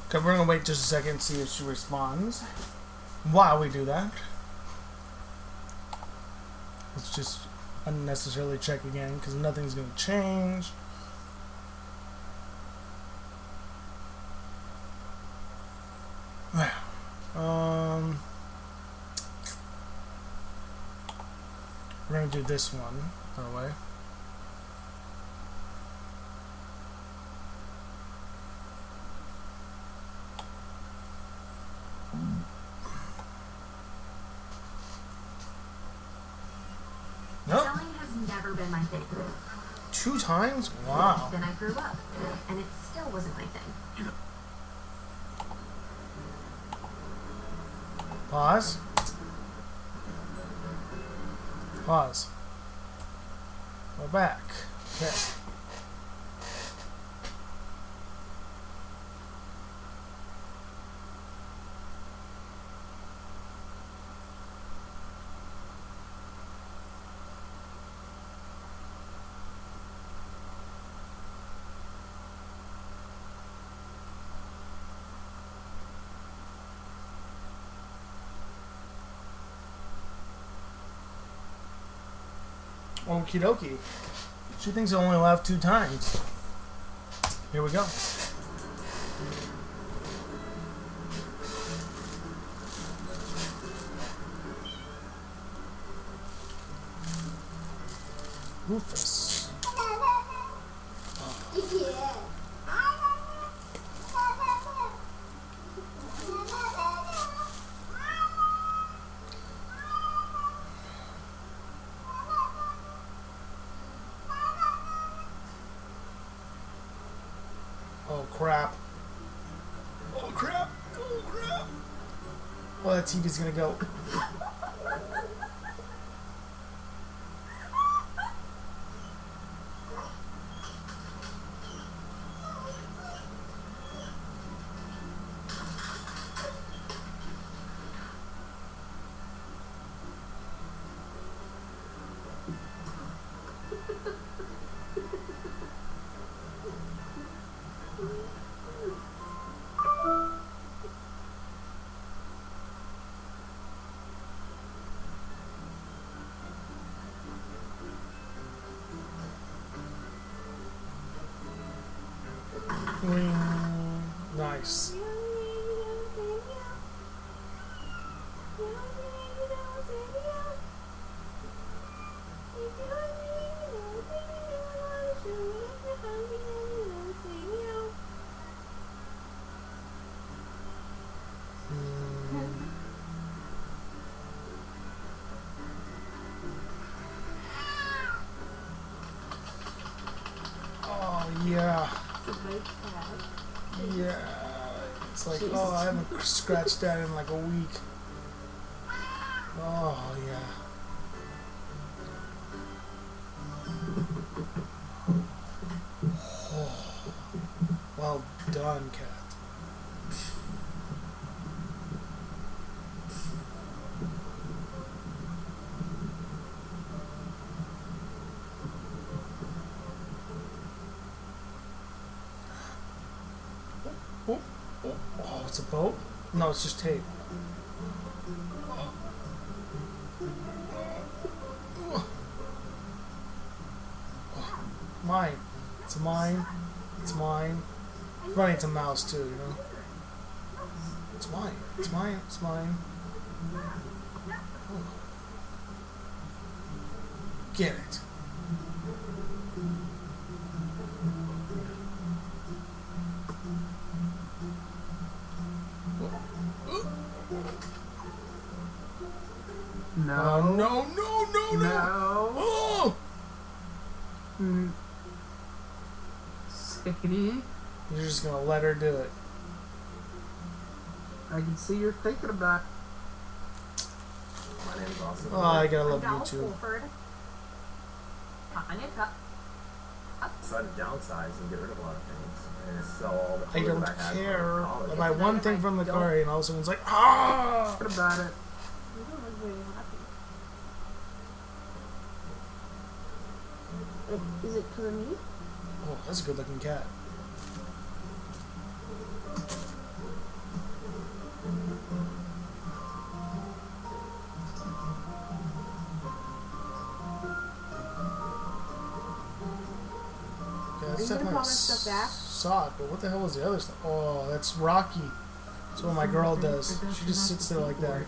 Okay, we're gonna wait just a second and see if she responds. While we do that, let's just unnecessarily check again because nothing's gonna change. We're gonna do this one, by the way. Nope. Selling has never been my thing. 2 times? Wow. Then I grew up, and it still wasn't my thing. Pause. Pause. We're back. Okay. Okie dokie. She thinks I only laughed 2 times. Here we go. Rufus. crap. Oh crap. Oh crap. Oh, that TV's gonna go. Nice. Oh yeah. Yeah, it's like, oh, I haven't scratched that in like a week. Oh, yeah. Oh, well done, cat. Oh, it's a boat? No, it's just tape. Mine. It's mine. It's mine. It's funny, it's a mouse too, you know? It's mine. It's mine. It's mine. Get it. No. No, no, no, no. No. Oh! Sadie, You're just gonna let her do it. I can see you're thinking about. My name's also. Oh, I gotta love you too. Decided to downsize and get rid of a lot of things and sell all the I clothes don't that I had from care. college. I buy one thing from the car and all of a sudden it's like, ah! What about it? Is it because of me? Oh, that's a good looking cat. Yeah, Are you that's gonna definitely put a all that stuff back? sock, but what the hell is the other stuff? Oh, that's Rocky. That's what my girl does. She just sits there like that.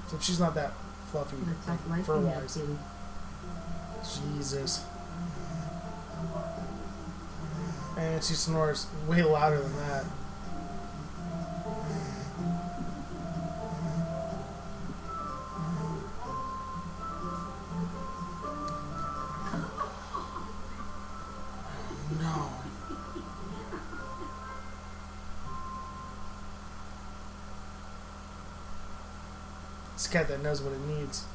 Except she's not that fluffy, like, fur-wise. Jesus. And she snores way louder than that. No. It's a cat that knows what it needs.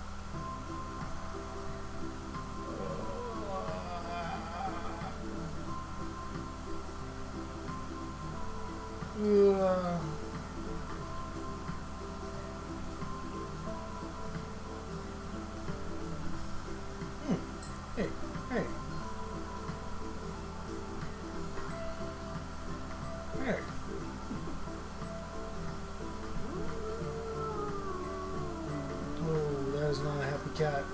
Hey, hey. Hey. Oh, that is not a happy cat.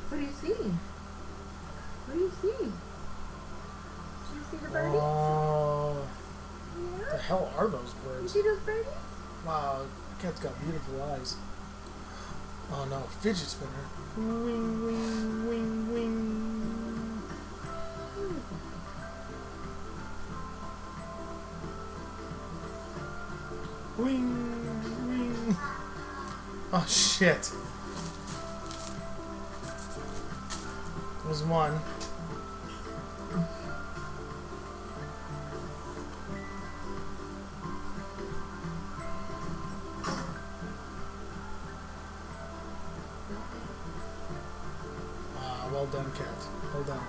What do you see? What do you see? Do you see the birdie? Oh, Yeah? the hell are those You birds? see those birdies? Wow, the cat's got beautiful eyes. Oh no, fidget spinner. Wing, wing, wing, wing. Wing. Oh shit. There's one. Well done, cat. Well done.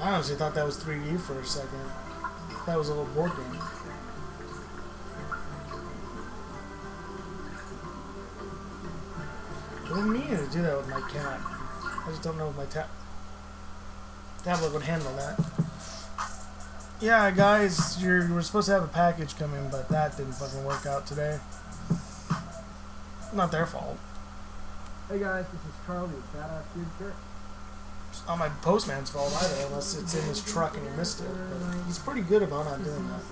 I honestly thought that was 3D for a second. That was a little board game. I've been meaning to do that with my cat. I just don't know if my tablet would handle that. Yeah, guys, we're supposed to have a package coming, but that didn't fucking work out today. Not their fault. Hey guys, this is Charlie with Badass Dude Shirt. It's not my postman's fault either, unless it's in his truck and he missed it. But he's pretty good about not doing that.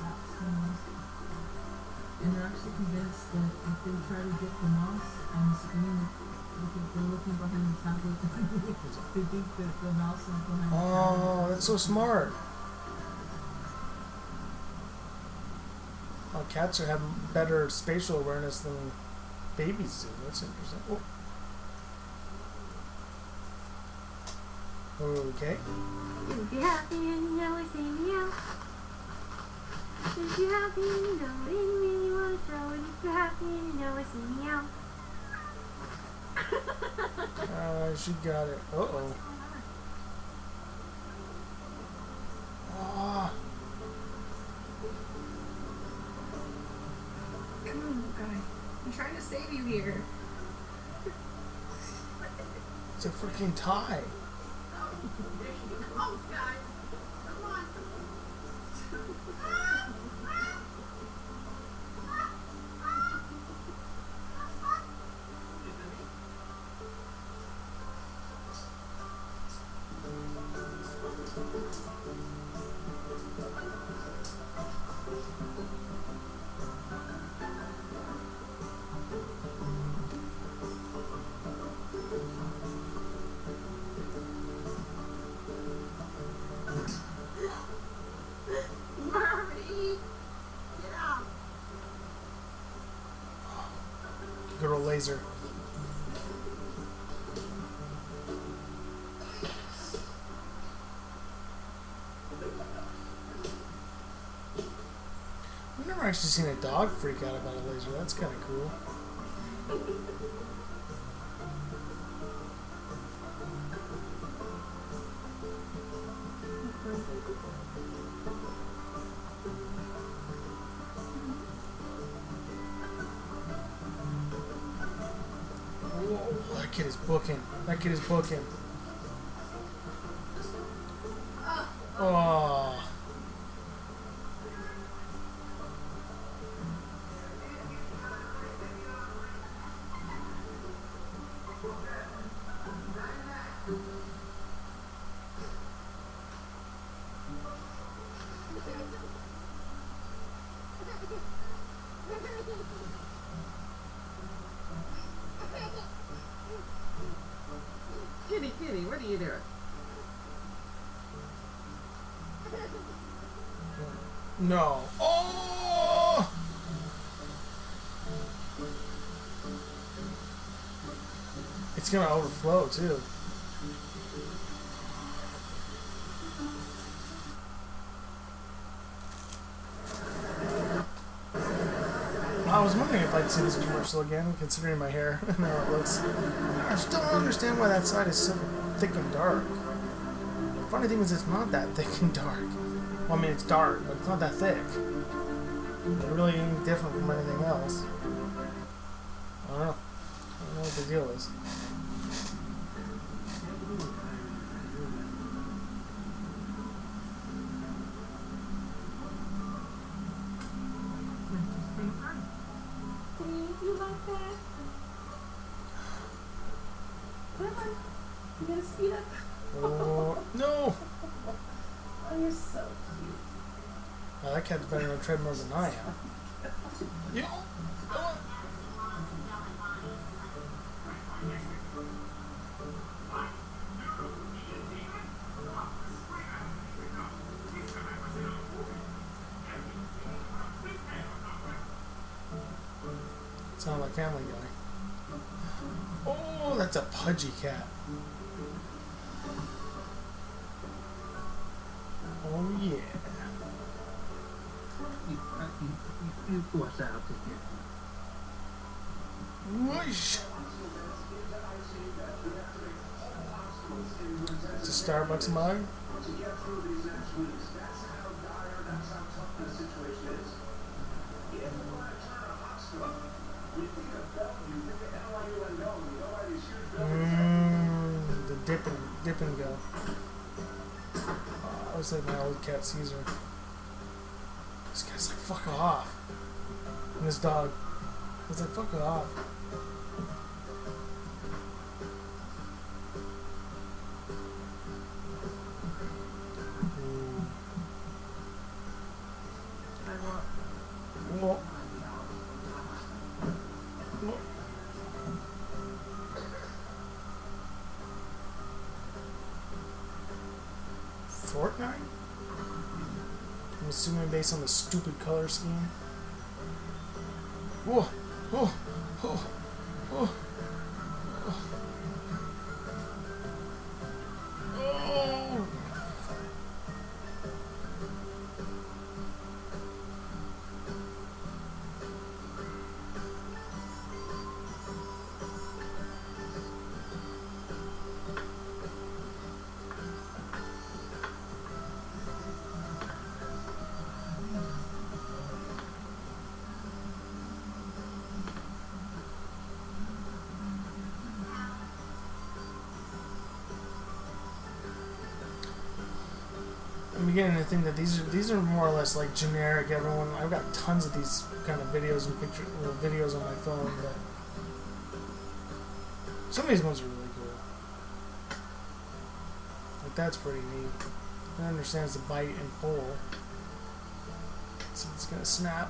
And they're actually convinced that if they try to get the mouse on the screen, they're looking behind the tablet. They think that the mouse is behind the tablet. Oh, that's so smart. Oh, cats have better spatial awareness than babies do. That's interesting. Oh. Okay. If you're happy and you know it's in you. If you're happy and you know it, you really want to throw it. If you're happy and you know it's in you. She got it. Uh-oh. Oh. Come on, guy. I'm trying to save you here. It's a freaking tie. Oh, guys. Come on. Good old laser. I've never actually seen a dog freak out about a laser. That's kind of cool. Whoa, that kid is booking. That kid is booking. Oh. Kitty, what are you doing? No. Oh! It's gonna overflow too. I was wondering if I'd see this commercial again, considering my hair and how it looks. I still don't understand why that side is so thick and dark. The funny thing is, it's not that thick and dark. Well, I mean, it's dark, but it's not that thick. It really ain't different from anything else. I don't know. I don't know what the deal is. You like that? Come on. You gotta speed up. Oh, no! Oh, you're so cute. Oh, that cat's better on a treadmill than I am. Yeah. Sound like Family Guy. Oh, that's a pudgy cat. Oh yeah. You watch that up to here. Whoosh. It's a Starbucks mug. The dip and go. I was like my old cat Caesar. This guy's like, fuck off. And this dog was like, fuck off. Whoa. Whoa. Fortnite? I'm assuming based on the stupid color scheme. Whoa! Whoa! Whoa! Whoa! Oh! I'm beginning to think that these are more or less like generic. Everyone, I've got tons of these kind of videos and pictures, videos on my phone. But some of these ones are really cool. Like that's pretty neat. It understands the bite and pull. So it's gonna snap.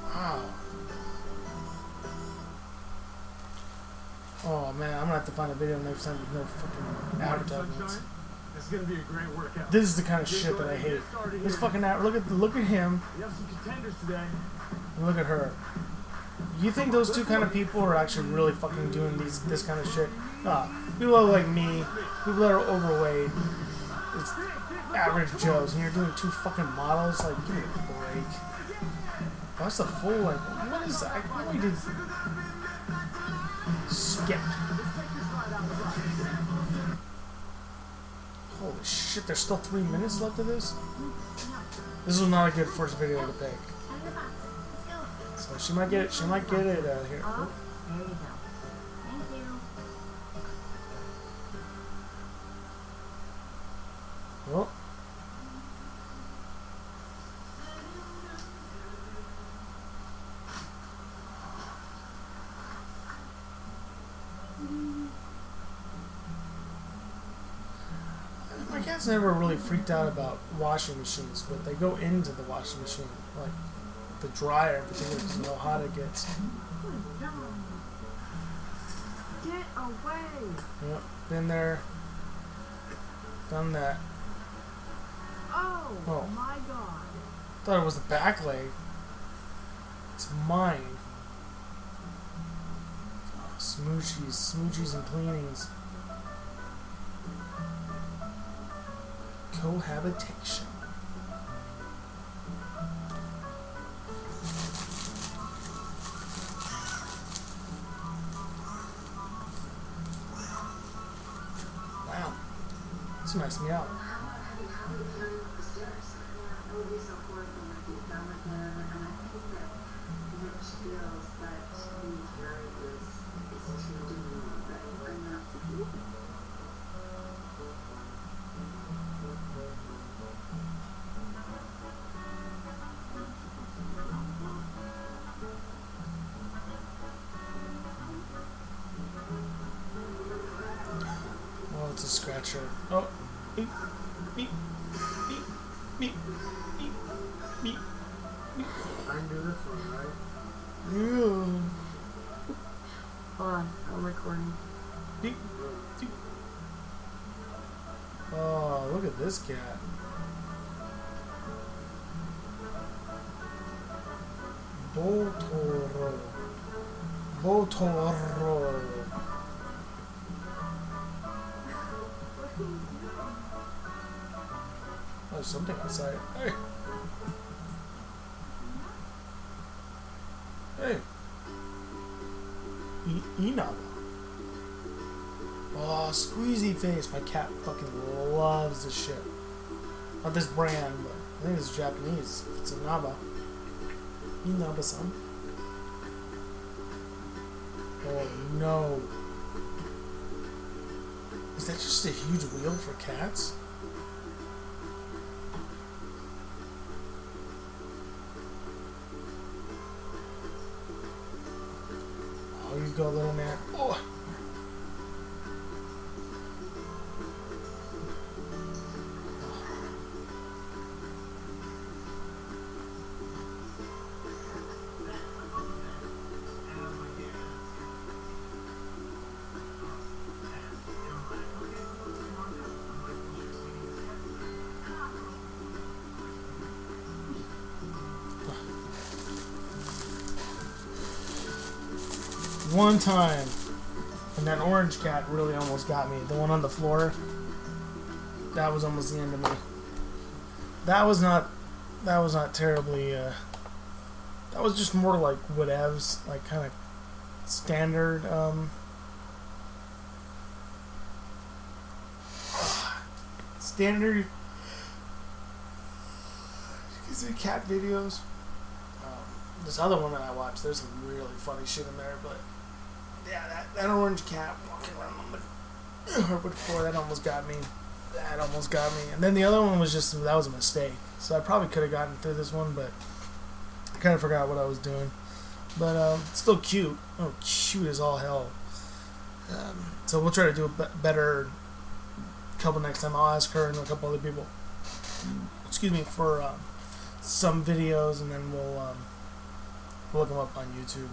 Wow. Oh man, I'm gonna have to find a video next time with no fucking advertisements. It's gonna be a great workout. This is the kind of shit that I hate. This fucking look at him. We have some contenders today. And look at her. You think those two kind of people are actually really fucking doing this kind of shit? People are like me, people that are overweight, it's average Joes, and you're doing two fucking models. Like, give me a break. What's the full like? What is that? I know we did. Skip. Holy shit, there's still 3 minutes left of this? This was not a good first video to pick. So she might get it here. Oh, there you go. Thank you. Oh. My cat's never really freaked out about washing machines, but they go into the washing machine, like the dryer in particular, because you know how hot it gets. Get away! Yep, been there, done that. Oh, my god. Thought it was the back leg. It's mine. Oh, smoochies and cleanings. Cohabitation. Wow. This knocks me out. Oh, it's a scratcher. Oh, beep, beep, beep, beep, beep, beep, beep. I can do this one, right? Ew. Hold on, I'm recording. Beep, beep. at this cat. Botoro. Botoro. There's something outside. Hey. Hey. Inaba. Oh, squeezy face. My cat fucking loves this shit. Not this brand, but I think it's Japanese. It's Inaba. Inaba-san. Oh no. Is that just a huge wheel for cats? Oh, you go, little man. Oh. One time, and that orange cat really almost got me. The one on the floor, that was almost the end of me. That was not terribly, that was just more like whatevs, like kind of standard, standard, cat videos. This other one that I watched, there's some really funny shit in there, but yeah, that orange cat walking around on the hardwood floor, that almost got me. That almost got me. And then the other one was just, that was a mistake. So I probably could have gotten through this one, but I kind of forgot what I was doing. But still cute. Oh, cute as all hell. So we'll try to do a better couple next time. I'll ask her and a couple other people, excuse me, for some videos, and then we'll look them up on YouTube.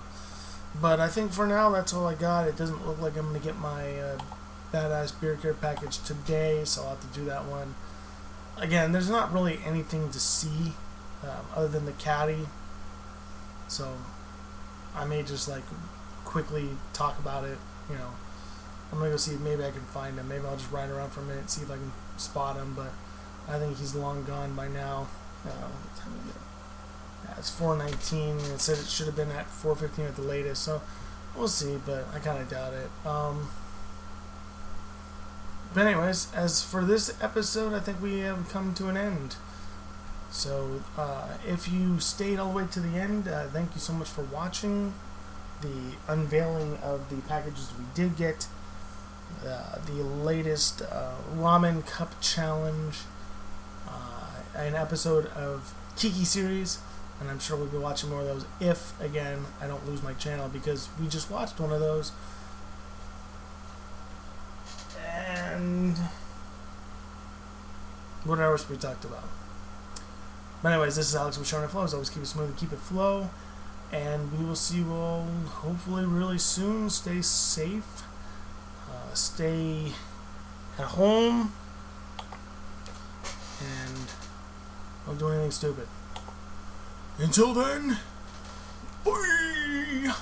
But I think for now that's all I got. It doesn't look like I'm going to get my Badass Beard Care package today, so I'll have to do that one. Again, there's not really anything to see other than the caddy, so I may just like quickly talk about it. You know, I'm going to go see if maybe I can find him. Maybe I'll just ride around for a minute, see if I can spot him, but I think he's long gone by now. What time is it? It's 4:19. It said it should have been at 4:15 at the latest, so we'll see, but I kind of doubt it. But anyways, as for this episode, I think we have come to an end. So if you stayed all the way to the end, thank you so much for watching the unveiling of the packages we did get. The latest Ramen Cup Challenge, an episode of Kiki series, and I'm sure we'll be watching more of those if, again, I don't lose my channel, because we just watched one of those. And what else we talked about? But anyways, this is Alex with Shōnan Flow. As always, keep it smooth and keep it flow. And we will see you all hopefully really soon. Stay safe. Stay at home. And don't do anything stupid. Until then, bye!